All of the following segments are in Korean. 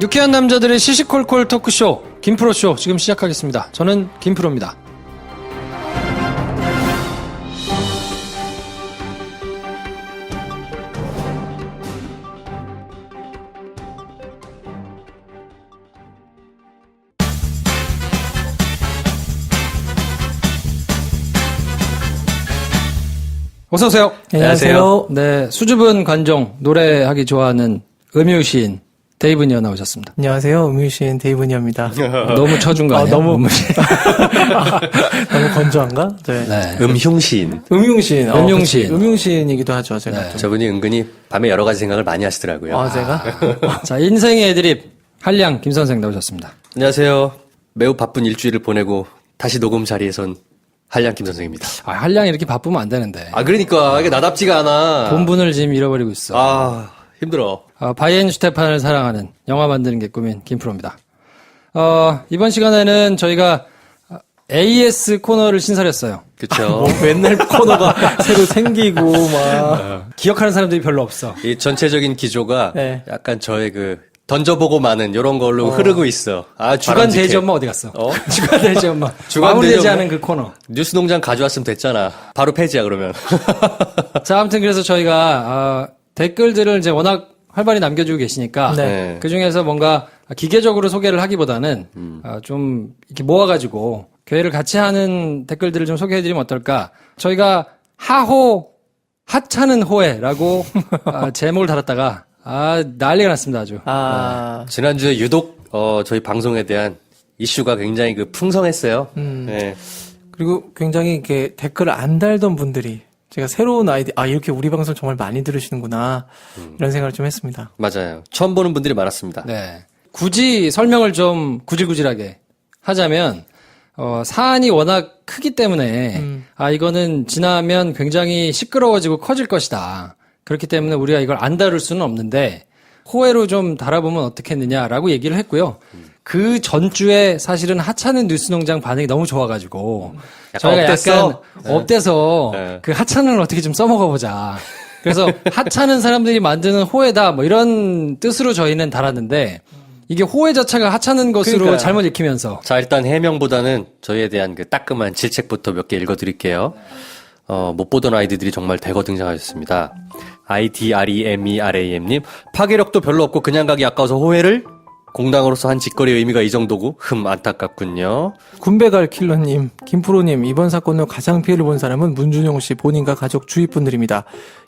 유쾌한 남자들의 시시콜콜 토크쇼 김프로쇼 지금 시작하겠습니다. 저는 김프로입니다. 어서오세요. 안녕하세요. 네, 수줍은 관종, 노래하기 좋아하는 음유시인 데이브니어 나오셨습니다. 안녕하세요. 음유시인 데이브니어입니다. 너무 쳐준 거 아니야? 너무 건조한가? 네. 네. 음흉시인. 음흉시인. 음흉시인. 음흉시인이기도 하죠, 제가. 네. 좀. 저분이 은근히 밤에 여러 가지 생각을 많이 하시더라고요. 제가? 자, 인생의 애드립 한량 김 선생 나오셨습니다. 안녕하세요. 매우 바쁜 일주일을 보내고 다시 녹음 자리에 선 한량 김 선생입니다. 한량이 이렇게 바쁘면 안 되는데. 그러니까 이게 나답지가 않아. 본분을 지금 잃어버리고 있어. 힘들어. 바이엔슈테판을 사랑하는 영화 만드는 게 꿈인 김프로입니다. 이번 시간에는 저희가 AS 코너를 신설했어요. 그쵸. 맨날 코너가 새로 생기고, 막. 기억하는 사람들이 별로 없어. 이 전체적인 기조가 네. 약간 저의 던져보고 마는 이런 걸로 흐르고 있어. 주간 바람직해. 대지 엄마 어디 갔어? 주간 대지 엄마. 주간 마무리되지 대지 엄마. 않은 그 코너. 뉴스 농장 가져왔으면 됐잖아. 바로 폐지야, 그러면. 자, 아무튼 그래서 저희가 댓글들을 이제 워낙 활발히 남겨주고 계시니까 네. 그 중에서 뭔가 기계적으로 소개를 하기보다는 좀 이렇게 모아가지고 교회를 같이 하는 댓글들을 좀 소개해드리면 어떨까? 저희가 하찮은 호해라고 제목을 달았다가 난리가 났습니다, 아주. 지난주에 유독, 저희 방송에 대한 이슈가 굉장히 풍성했어요. 네. 그리고 굉장히 이렇게 댓글을 안 달던 분들이 제가 새로운 아이디, 이렇게 우리 방송 정말 많이 들으시는구나. 이런 생각을 좀 했습니다. 맞아요. 처음 보는 분들이 많았습니다. 네. 굳이 설명을 좀 구질구질하게 하자면, 사안이 워낙 크기 때문에, 이거는 지나면 굉장히 시끄러워지고 커질 것이다. 그렇기 때문에 우리가 이걸 안 다룰 수는 없는데, 호혜로 좀 다뤄보면 어떻겠느냐라고 얘기를 했고요. 그 전주에 사실은 하찮은 뉴스농장 반응이 너무 좋아가지고, 저희가 약간 업돼서 네. 그 하찮은을 어떻게 좀 써먹어보자. 그래서 하찮은 사람들이 만드는 호혜다 뭐 이런 뜻으로 저희는 달았는데 이게 호혜 자체가 하찮은 것으로 그러니까요. 잘못 읽히면서 자, 일단 해명보다는 저희에 대한 따끔한 질책부터 몇 개 읽어드릴게요. 못 보던 아이디들이 정말 대거 등장하셨습니다. IDREMERAM님, 파괴력도 별로 없고 그냥 가기 아까워서 호혜를? 공당으로서 한 짓거리의 의미가 이 정도고, 안타깝군요. 군배갈 킬러님, 김프로님, 이번 사건으로 가장 피해를 본 사람은 문준용 씨 본인과 가족 주위 분들입니다.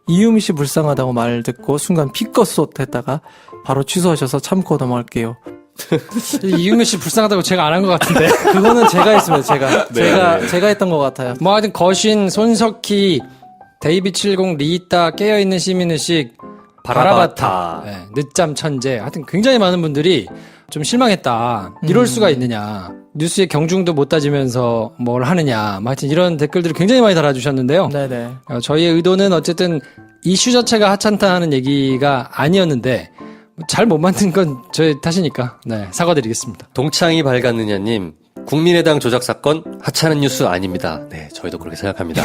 이유미 씨 불쌍하다고 말 듣고 순간 피껏쏟 했다가 바로 취소하셔서 참고 넘어갈게요. 이유미 씨 불쌍하다고 제가 안 한 것 같은데. 그거는 제가 했습니다, 제가. 네. 제가 했던 것 같아요. 뭐 하여튼 거신, 손석희, 데이비70, 리이따, 깨어있는 시민의식, 바라바타, 네, 늦잠 천재. 하여튼 굉장히 많은 분들이 좀 실망했다. 이럴 수가 있느냐. 뉴스의 경중도 못 따지면서 뭘 하느냐. 하여튼 이런 댓글들을 굉장히 많이 달아주셨는데요. 네네. 저희의 의도는 어쨌든 이슈 자체가 하찮다는 얘기가 아니었는데 잘 못 만든 건 저희 탓이니까 네, 사과드리겠습니다. 동창이 밝았느냐님, 국민의당 조작 사건 하찮은 뉴스 아닙니다. 네, 저희도 그렇게 생각합니다.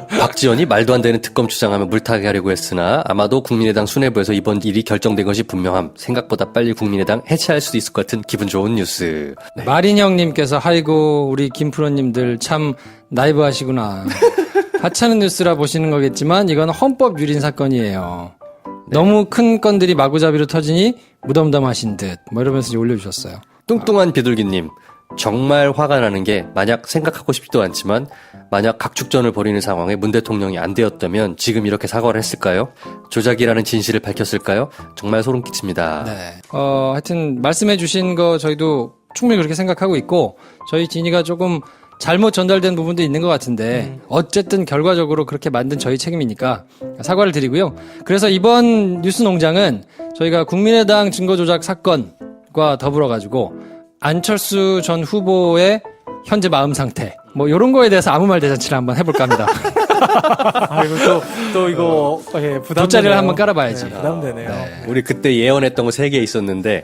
박지원이 말도 안 되는 특검 주장하며 물타기 하려고 했으나 아마도 국민의당 수뇌부에서 이번 일이 결정된 것이 분명함. 생각보다 빨리 국민의당 해체할 수도 있을 것 같은 기분 좋은 뉴스. 네. 마린형님께서 아이고 우리 김프로님들 참 나이브 하시구나. 하찮은 뉴스라 보시는 거겠지만 이건 헌법 유린 사건이에요. 너무 큰 건들이 마구잡이로 터지니 무덤덤하신 듯 뭐 이러면서 이제 올려주셨어요. 뚱뚱한 비둘기님, 정말 화가 나는 게 만약 생각하고 싶지도 않지만 만약 각축전을 벌이는 상황에 문 대통령이 안 되었다면 지금 이렇게 사과를 했을까요? 조작이라는 진실을 밝혔을까요? 정말 소름 끼칩니다. 네. 하여튼 말씀해 주신 거 저희도 충분히 그렇게 생각하고 있고 저희 진이가 조금 잘못 전달된 부분도 있는 것 같은데 어쨌든 결과적으로 그렇게 만든 저희 책임이니까 사과를 드리고요. 그래서 이번 뉴스 농장은 저희가 국민의당 증거조작 사건과 더불어 가지고 안철수 전 후보의 현재 마음 상태 뭐 이런 거에 대해서 아무 말 대잔치를 한번 해볼까 합니다. 이거 또 이거 부담되네요. 돗자리를 한번 깔아봐야지. 네, 부담되네요. 우리 그때 예언했던 거 3개 있었는데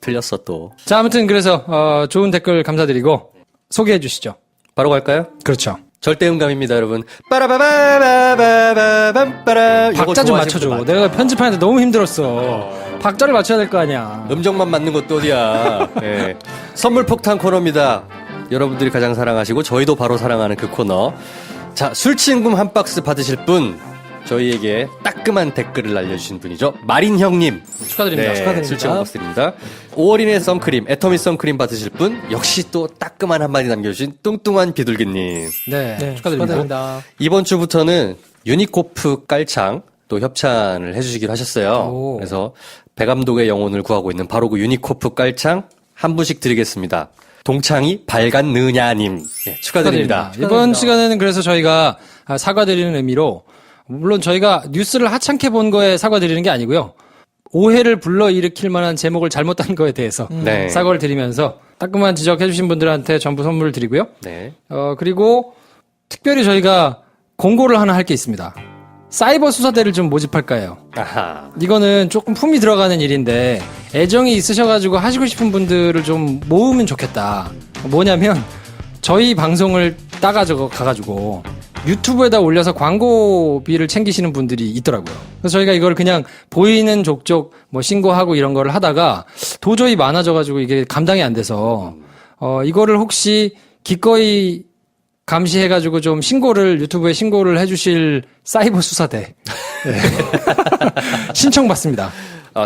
틀렸어 또. 자, 아무튼 그래서 좋은 댓글 감사드리고 소개해 주시죠. 바로 갈까요? 그렇죠. 절대음감입니다, 여러분. 빠라바바바바바밤 빠라. 박자 좀 맞춰줘. 내가 편집하는데 너무 힘들었어. 박자를 맞춰야 될 거 아니야. 음정만 맞는 것도 어디야. 예. 선물 폭탄 코너입니다. 여러분들이 가장 사랑하시고 저희도 바로 사랑하는 그 코너. 자, 술친금 한 박스 받으실 분, 저희에게 따끔한 댓글을 알려주신 분이죠. 마린 형님. 축하드립니다. 축하드립니다. 술친금 박스 드립니다. 5월인의 선크림, 애터미 선크림 받으실 분, 역시 또 따끔한 한마디 남겨주신 뚱뚱한 비둘기님. 네, 축하드립니다. 이번 주부터는 유니코프 깔창 또 협찬을 해주시기로 하셨어요. 오. 그래서 배 감독의 영혼을 구하고 있는 바로 그 유니코프 깔창 한 분씩 드리겠습니다. 동창이 발간느냐님. 네, 축하드립니다. 이번 시간에는 그래서 저희가 사과드리는 의미로, 물론 저희가 뉴스를 하찮게 본 거에 사과드리는 게 아니고요. 오해를 불러일으킬 만한 제목을 잘못한 거에 대해서 네. 사과를 드리면서 따끔한 지적해주신 분들한테 전부 선물을 드리고요. 네. 그리고 특별히 저희가 공고를 하나 할 게 있습니다. 사이버 수사대를 좀 모집할까 해요. 아하. 이거는 조금 품이 들어가는 일인데 애정이 있으셔가지고 하시고 싶은 분들을 좀 모으면 좋겠다. 뭐냐면 저희 방송을 가가지고 유튜브에다 올려서 광고비를 챙기시는 분들이 있더라고요. 그래서 저희가 이걸 그냥 보이는 족족 뭐 신고하고 이런 거를 하다가 도저히 많아져가지고 이게 감당이 안 돼서 이거를 혹시 기꺼이 감시해가지고 좀 유튜브에 신고를 해주실 사이버 수사대. 네. 신청받습니다.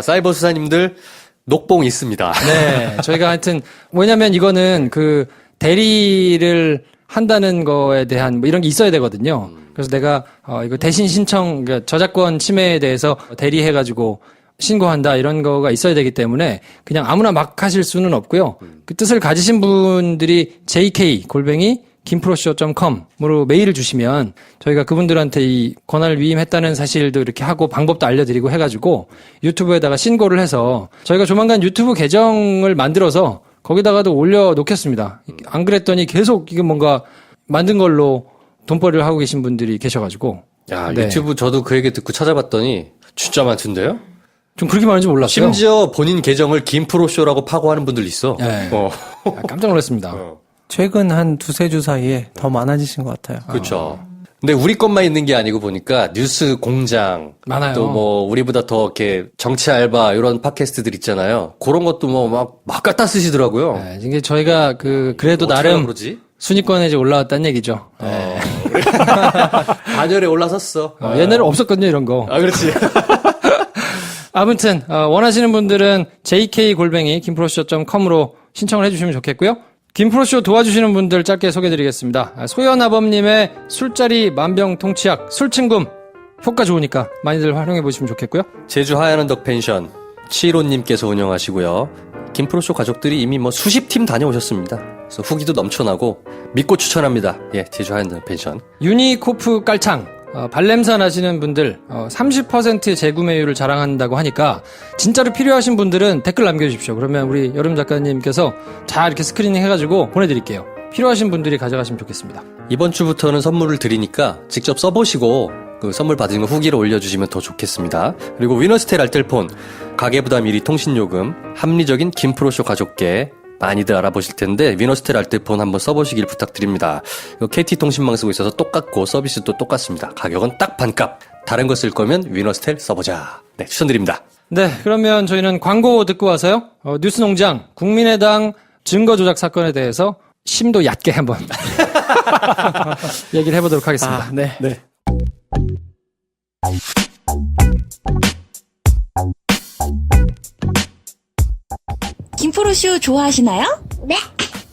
사이버 수사님들 녹봉 있습니다. 네. 저희가 하여튼, 뭐냐면 이거는 그 대리를 한다는 거에 대한 뭐 이런 게 있어야 되거든요. 그래서 내가, 이거 대신 그러니까 저작권 침해에 대해서 대리해가지고 신고한다 이런 거가 있어야 되기 때문에 그냥 아무나 막 하실 수는 없고요. 그 뜻을 가지신 분들이 jk@김프로쇼.com으로 메일을 주시면 저희가 그분들한테 이 권한을 위임했다는 사실도 이렇게 하고 방법도 알려드리고 해가지고 유튜브에다가 신고를 해서 저희가 조만간 유튜브 계정을 만들어서 거기다가도 올려놓겠습니다. 안 그랬더니 계속 이게 뭔가 만든 걸로 돈벌이를 하고 계신 분들이 계셔가지고. 야, 네. 유튜브 저도 그 얘기 듣고 찾아봤더니 진짜 많던데요? 좀 그렇게 많은지 몰랐어요. 심지어 본인 계정을 김프로쇼라고 파고하는 분들 있어. 네. 깜짝 놀랐습니다. 최근 한 두세 주 사이에 더 많아지신 것 같아요. 그렇죠. 근데 우리 것만 있는 게 아니고 보니까 뉴스 공장 많아요. 또 뭐 우리보다 더 이렇게 정치 알바 이런 팟캐스트들 있잖아요. 그런 것도 뭐 막 갖다 쓰시더라고요. 네, 이게 저희가 그래도 어떻게 나름 그러지? 순위권에 이제 올라왔다는 얘기죠. 네. 반열에 올라섰어. 옛날에 없었거든요, 이런 거. 아, 그렇지. 아무튼 원하시는 분들은 jk@김프로쇼.com으로 신청을 해주시면 좋겠고요. 김프로쇼 도와주시는 분들 짧게 소개해드리겠습니다. 소연아범님의 술자리 만병통치약 술친금 효과 좋으니까 많이들 활용해보시면 좋겠고요. 제주 하얀언덕 펜션 치로님께서 운영하시고요. 김프로쇼 가족들이 이미 뭐 수십 팀 다녀오셨습니다. 그래서 후기도 넘쳐나고 믿고 추천합니다. 예, 제주 하얀언덕 펜션. 유니코프 깔창 발냄새 나시는 분들 30% 재구매율을 자랑한다고 하니까 진짜로 필요하신 분들은 댓글 남겨주십시오. 그러면 우리 여름 작가님께서 다 이렇게 스크리닝 해가지고 보내드릴게요. 필요하신 분들이 가져가시면 좋겠습니다. 이번 주부터는 선물을 드리니까 직접 써보시고 그 선물 받은 거 후기를 올려주시면 더 좋겠습니다. 그리고 위너스텔 알뜰폰, 가계부담 1위 통신요금, 합리적인 김프로쇼 가족께 많이들 알아보실 텐데 위너스텔 알뜰폰 한번 써보시길 부탁드립니다. 이거 KT통신망 쓰고 있어서 똑같고 서비스도 똑같습니다. 가격은 딱 반값. 다른 거 쓸 거면 위너스텔 써보자. 네, 추천드립니다. 네, 그러면 저희는 광고 듣고 와서요. 뉴스농장 국민의당 증거조작 사건에 대해서 심도 얕게 한번 얘기를 해보도록 하겠습니다. 네. 김프로쇼 좋아하시나요? 네,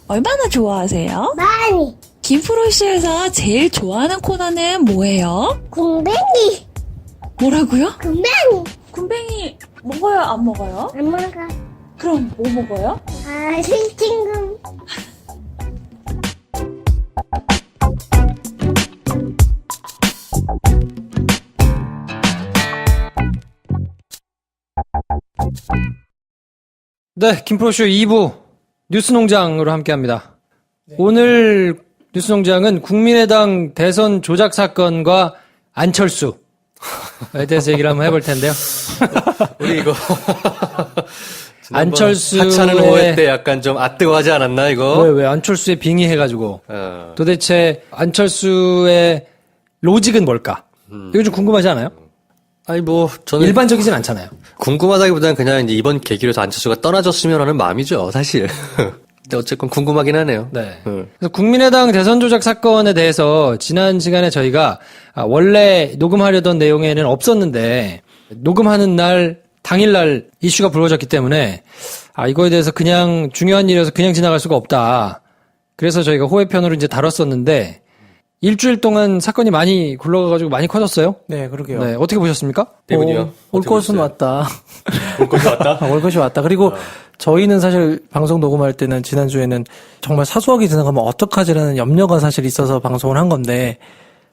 얼마나 좋아하세요? 많이. 김프로쇼에서 제일 좋아하는 코너는 뭐예요? 궁뎅이, 뭐라고요? 궁뎅이. 군뱅이 먹어요, 안 먹어요? 안 먹어. 그럼 뭐 먹어요? 아, 술친금. 네, 김프로쇼 2부 뉴스농장으로 함께합니다. 오늘 뉴스농장은 국민의당 대선 조작 사건과 안철수에 대해서 얘기를 한번 해볼 텐데요. 우리 이거 안철수의 하찮은 오해 때 약간 좀 아뜨거하지 않았나 이거? 왜 안철수에 빙의해가지고 어. 도대체 안철수의 로직은 뭘까? 이거 좀 궁금하지 않아요? 아니 뭐 저는 일반적이진 않잖아요. 궁금하다기보다는 그냥 이제 이번 계기로 해서 안철수가 떠나줬으면 하는 마음이죠, 사실. 근데 어쨌건 궁금하긴 하네요. 네. 그래서 국민의당 대선 조작 사건에 대해서 지난 시간에 저희가 원래 녹음하려던 내용에는 없었는데 녹음하는 날 당일날 이슈가 불거졌기 때문에 이거에 대해서 그냥 중요한 일이어서 그냥 지나갈 수가 없다. 그래서 저희가 호혜편으로 이제 다뤘었는데 일주일 동안 사건이 많이 굴러가가지고 많이 커졌어요. 네, 그러게요. 네, 어떻게 보셨습니까? 네 분이요. 올 것은 왔다. 올 것이 왔다? 올 것이 왔다. 그리고 저희는 사실 방송 녹음할 때는 지난주에는 정말 사소하게 지나가면 어떡하지라는 염려가 사실 있어서 방송을 한 건데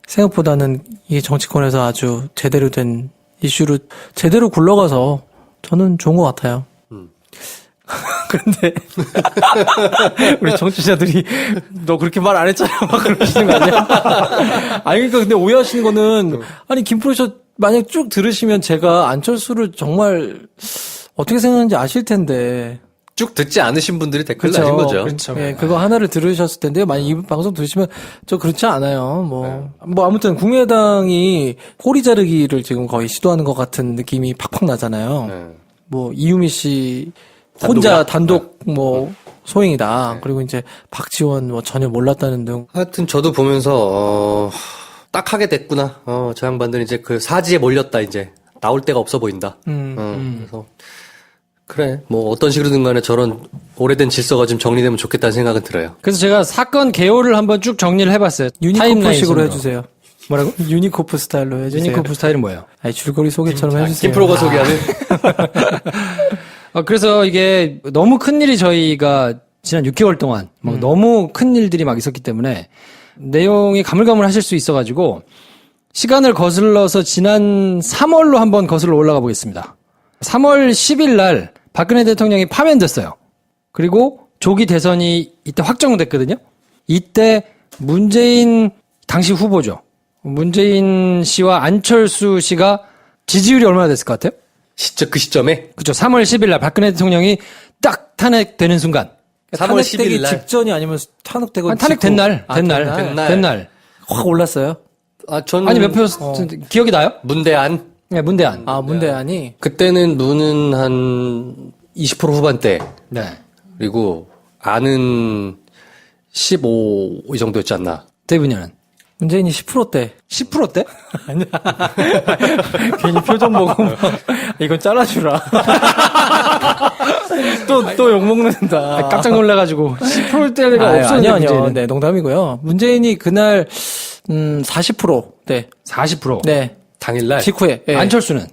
생각보다는 이 정치권에서 아주 제대로 된 이슈로 제대로 굴러가서 저는 좋은 것 같아요. 근데 우리 정치자들이 너 그렇게 말 안 했잖아 막 그러시는 거 아니야? 아니 그러니까 근데 오해하시는 거는 아니 김프로 씨 만약 쭉 들으시면 제가 안철수를 정말 어떻게 생각하는지 아실 텐데 쭉 듣지 않으신 분들이 댓글 그렇죠. 나신 거죠. 그렇죠. 예, 그거 하나를 들으셨을 텐데 만약 이 방송 들으시면 저 그렇지 않아요. 뭐 아무튼 국민의당이 꼬리 자르기를 지금 거의 시도하는 것 같은 느낌이 팍팍 나잖아요. 네. 뭐 이유미 씨 혼자 단독 뭐 소행이다. 네. 그리고 이제 박지원 뭐 전혀 몰랐다는 등. 하여튼 저도 보면서 딱 하게 됐구나. 저 양반들은 이제 그 사지에 몰렸다 이제. 나올 데가 없어 보인다. 그래서 그래 뭐 어떤 식으로든 간에 저런 오래된 질서가 좀 정리되면 좋겠다는 생각은 들어요. 그래서 제가 사건 개요를 한번 쭉 정리를 해봤어요. 유니코프식으로 타임라인 해주세요. 뭐라고? 유니코프 스타일로 해주세요. 유니코프 스타일은 뭐예요? 아니 줄거리 소개처럼 해주세요. 김프로가 소개하는 그래서 이게 너무 큰 일이 저희가 지난 6개월 동안 막 너무 큰 일들이 막 있었기 때문에 내용이 가물가물하실 수 있어가지고 시간을 거슬러서 지난 3월로 한번 거슬러 올라가 보겠습니다. 3월 10일 날 박근혜 대통령이 파면됐어요. 그리고 조기 대선이 이때 확정됐거든요. 이때 문재인 당시 후보죠. 문재인 씨와 안철수 씨가 지지율이 얼마나 됐을 것 같아요? 그 시점에 그죠. 3월 10일 날 박근혜 대통령이 딱 탄핵되는 순간. 3월 10일 탄핵되기 날 직전이 아니면 탄핵되고 탄핵된 날, 된 날. 확 올랐어요. 저는 아니 몇 표, 기억이 나요? 문대안 네, 문대안. 문대안이 그때는 문은 한 20% 후반대 네. 그리고 안은 15 이 정도였지 않나. 대분야는 문재인이 10%대. 10%대? 괜히 표정 보고 막, 이건 잘라주라. 또 욕먹는다. 깜짝 놀라가지고 10%대가 없었는데. 아니요. 문재인은. 네, 농담이고요. 문재인이 그날 40%. 네. 40%. 네. 당일날 직후에. 예. 안철수는?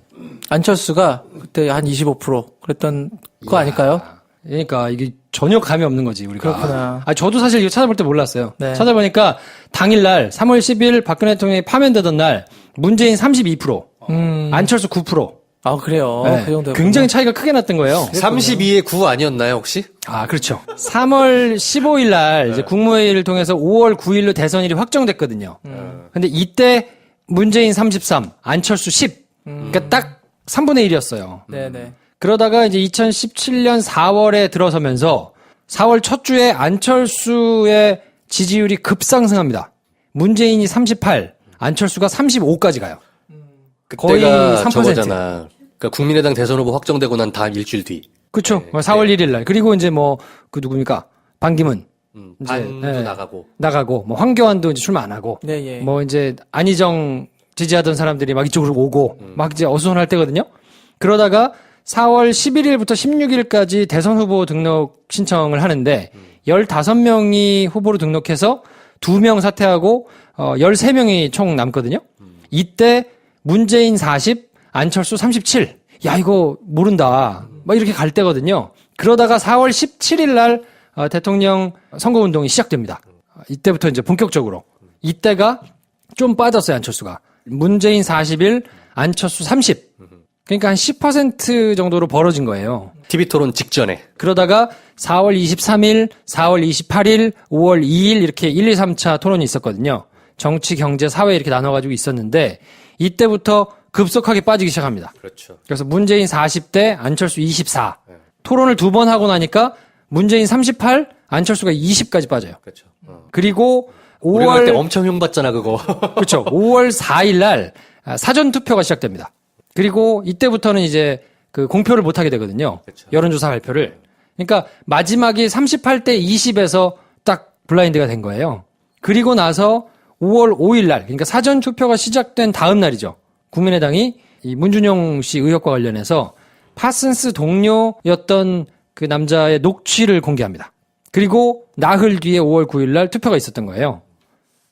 안철수가 그때 한 25% 그랬던 거 아닐까요? 그러니까 이게 전혀 감이 없는 거지 우리가. 그렇구나. 저도 사실 이거 찾아볼 때 몰랐어요. 네. 찾아보니까 당일날 3월 10일 박근혜 대통령이 파면되던 날 문재인 32%, 안철수 9%. 아, 그래요. 네. 그 정도. 굉장히 차이가 크게 났던 거예요. 32에 9 아니었나요 혹시? 그렇죠. 3월 15일 날 이제 국무회의를 통해서 5월 9일로 대선일이 확정됐거든요. 근데 이때 문재인 33, 안철수 10. 그러니까 딱 3분의 1이었어요. 네네. 그러다가 이제 2017년 4월에 들어서면서 4월 첫 주에 안철수의 지지율이 급상승합니다. 문재인이 38, 안철수가 35까지 가요. 거의 그때가 3%. 저거잖아. 그러니까 국민의당 대선 후보 확정되고 난 다음 일주일 뒤. 그렇죠. 4월 1일 날. 그리고 이제 그 누굽니까? 반기문. 반도 네. 나가고. 뭐 황교안도 이제 출마 안 하고. 네, 예. 뭐 이제 안희정 지지하던 사람들이 막 이쪽으로 오고 막 이제 어수선할 때거든요. 그러다가 4월 11일부터 16일까지 대선 후보 등록 신청을 하는데 15명이 후보로 등록해서 2명 사퇴하고 13명이 총 남거든요. 이때 문재인 40, 안철수 37. 야, 이거 모른다. 막 이렇게 갈 때거든요. 그러다가 4월 17일 날 대통령 선거운동이 시작됩니다. 이때부터 이제 본격적으로. 이때가 좀 빠졌어요, 안철수가. 문재인 41, 안철수 30. 그러니까 한 10% 정도로 벌어진 거예요. TV 토론 직전에. 그러다가 4월 23일, 4월 28일, 5월 2일 이렇게 1, 2, 3차 토론이 있었거든요. 정치, 경제, 사회 이렇게 나눠가지고 있었는데 이때부터 급속하게 빠지기 시작합니다. 그렇죠. 그래서 문재인 40대, 안철수 24. 토론을 2번 하고 나니까 문재인 38, 안철수가 20까지 빠져요. 그렇죠. 그리고 우리가 그때 5월 엄청 흉봤잖아 그거. 그렇죠. 5월 4일 날 사전 투표가 시작됩니다. 그리고 이때부터는 이제 그 공표를 못 하게 되거든요. 그렇죠. 여론조사 발표를. 그러니까 마지막이 38대 20에서 딱 블라인드가 된 거예요. 그리고 나서 5월 5일 날, 그러니까 사전 투표가 시작된 다음 날이죠. 국민의당이 이 문준용 씨 의혹과 관련해서 파슨스 동료였던 그 남자의 녹취를 공개합니다. 그리고 나흘 뒤에 5월 9일 날 투표가 있었던 거예요.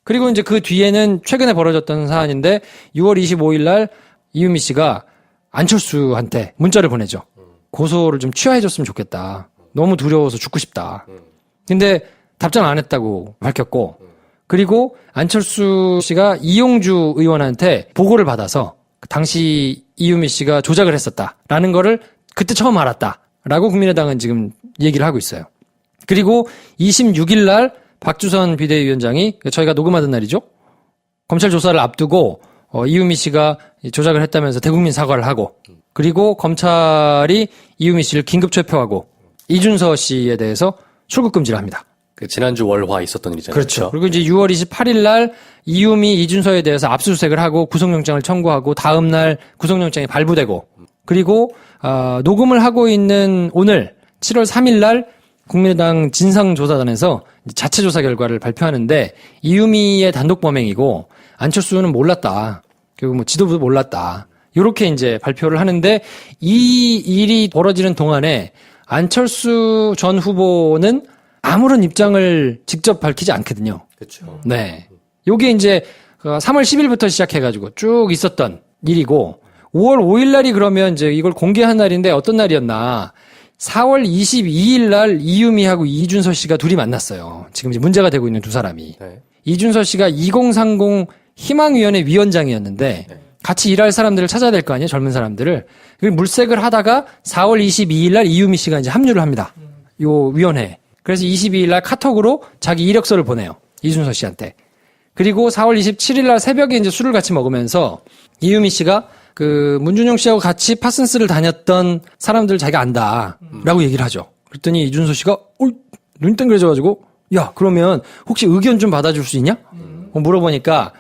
그리고 이제 그 뒤에는 최근에 벌어졌던 사안인데 6월 25일 날 이유미 씨가 안철수한테 문자를 보내죠. 고소를 좀 취하해줬으면 좋겠다. 너무 두려워서 죽고 싶다. 근데 답장 안 했다고 밝혔고, 그리고 안철수 씨가 이용주 의원한테 보고를 받아서 당시 이유미 씨가 조작을 했었다라는 거를 그때 처음 알았다라고 국민의당은 지금 얘기를 하고 있어요. 그리고 26일 날 박주선 비대위원장이, 저희가 녹음하던 날이죠. 검찰 조사를 앞두고 이유미 씨가 조작을 했다면서 대국민 사과를 하고, 그리고 검찰이 이유미 씨를 긴급 체포하고 이준서 씨에 대해서 출국 금지를 합니다. 그 지난주 월화 있었던 일이잖아요. 그렇죠. 그리고 이제 6월 28일 날 이유미, 이준서에 대해서 압수수색을 하고 구속영장을 청구하고 다음 날 구속영장이 발부되고, 그리고 녹음을 하고 있는 오늘 7월 3일 날 국민의당 진상조사단에서 자체 조사 결과를 발표하는데 이유미의 단독 범행이고 안철수는 몰랐다. 그리고 뭐 지도부도 몰랐다. 요렇게 이제 발표를 하는데, 이 일이 벌어지는 동안에 안철수 전 후보는 아무런 입장을 직접 밝히지 않거든요. 그렇죠. 네. 요게 이제 3월 10일부터 시작해가지고 쭉 있었던 일이고, 5월 5일 날이 그러면 이제 이걸 공개한 날인데 어떤 날이었나. 4월 22일 날 이유미하고 이준서 씨가 둘이 만났어요. 지금 이제 문제가 되고 있는 두 사람이. 네. 이준서 씨가 2030 희망위원회 위원장이었는데 같이 일할 사람들을 찾아야 될 거 아니에요, 젊은 사람들을. 그리고 물색을 하다가 4월 22일 날 이유미 씨가 이제 합류를 합니다. 요 위원회에. 그래서 22일 날 카톡으로 자기 이력서를 보내요. 이준서 씨한테. 그리고 4월 27일 날 새벽에 이제 술을 같이 먹으면서 이유미 씨가 그 문준용 씨하고 같이 파슨스를 다녔던 사람들 자기가 안다라고 얘기를 하죠. 그랬더니 이준서 씨가 눈이 땡그려져가지고, 야, 그러면 혹시 의견 좀 받아줄 수 있냐? 물어보니까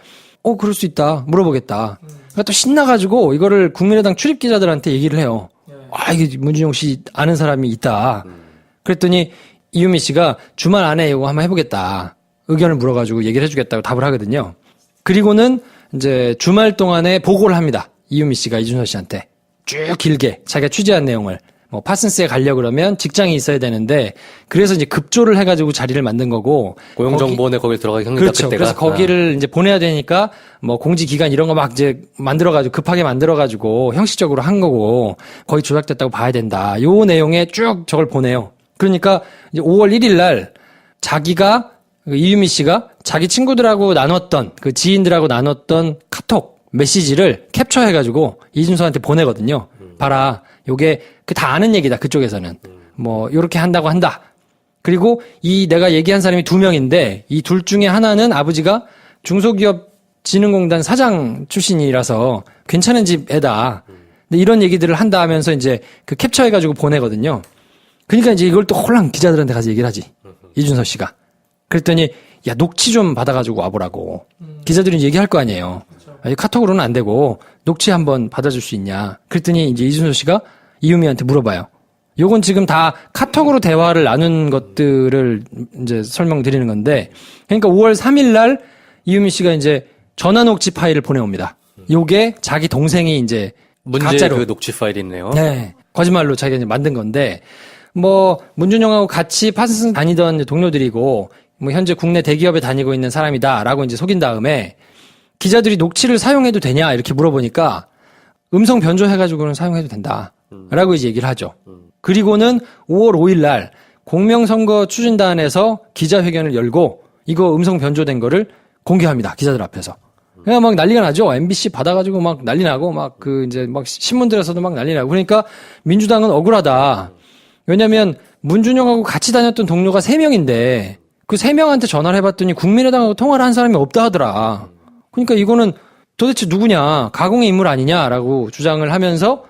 그럴 수 있다. 물어보겠다. 그러니까 또 신나가지고 이거를 국민의당 출입 기자들한테 얘기를 해요. 이게 문준용 씨 아는 사람이 있다. 그랬더니 이유미 씨가 주말 안에 이거 한번 해보겠다. 의견을 물어가지고 얘기를 해주겠다고 답을 하거든요. 그리고는 이제 주말 동안에 보고를 합니다. 이유미 씨가 이준서 씨한테 쭉 길게 자기가 취재한 내용을, 뭐 파슨스에 가려 그러면 직장이 있어야 되는데 그래서 이제 급조를 해가지고 자리를 만든 거고, 고용정보원에 거길 들어가기 힘들다. 그렇죠. 그때가. 그래서 거기를 이제 보내야 되니까 뭐 공지 기간 이런 거 막 이제 만들어가지고 급하게 만들어가지고 형식적으로 한 거고 거의 조작됐다고 봐야 된다. 요 내용에 쭉 저걸 보내요. 그러니까 이제 5월 1일 날 자기가, 이유미 씨가 자기 친구들하고 나눴던, 그 지인들하고 나눴던 카톡 메시지를 캡처해가지고 이준서한테 보내거든요. 봐라, 요게 그 다 아는 얘기다. 그쪽에서는 뭐 요렇게 한다고 한다. 그리고 이 내가 얘기한 사람이 2명인데 이 둘 중에 하나는 아버지가 중소기업진흥공단 사장 출신이라서 괜찮은 집 애다. 근데 이런 얘기들을 한다 하면서 이제 그 캡처해가지고 보내거든요. 그러니까 이제 이걸 또 홀랑 기자들한테 가서 얘기를 하지. 이준서 씨가. 그랬더니 야, 녹취 좀 받아가지고 와보라고. 기자들이 얘기할 거 아니에요. 아니, 카톡으로는 안 되고 녹취 한번 받아줄 수 있냐. 그랬더니 이제 이준서 씨가 이유미한테 물어봐요. 요건 지금 다 카톡으로 대화를 나눈 것들을 이제 설명드리는 건데, 그러니까 5월 3일 날 이유미 씨가 이제 전화 녹취 파일을 보내옵니다. 요게 자기 동생이 이제 문제 가짜로, 그 녹취 파일이 있네요. 네, 거짓말로 자기가 이제 만든 건데, 뭐 문준용하고 같이 파슨스 다니던 이제 동료들이고 뭐 현재 국내 대기업에 다니고 있는 사람이다라고 이제 속인 다음에 기자들이 녹취를 사용해도 되냐 이렇게 물어보니까 음성 변조해가지고는 사용해도 된다라고 이제 얘기를 하죠. 그리고는 5월 5일 날 공명선거 추진단에서 기자회견을 열고 이거 음성 변조된 거를 공개합니다. 기자들 앞에서. 그냥 막 난리가 나죠. MBC 받아가지고 막 난리 나고 막 그 이제 막 신문들에서도 막 난리 나고. 그러니까 민주당은 억울하다. 왜냐면 문준용하고 같이 다녔던 동료가 3명인데 그 3명한테 전화를 해봤더니 국민의당하고 통화를 한 사람이 없다 하더라. 그러니까 이거는 도대체 누구냐, 가공의 인물 아니냐라고 주장을 하면서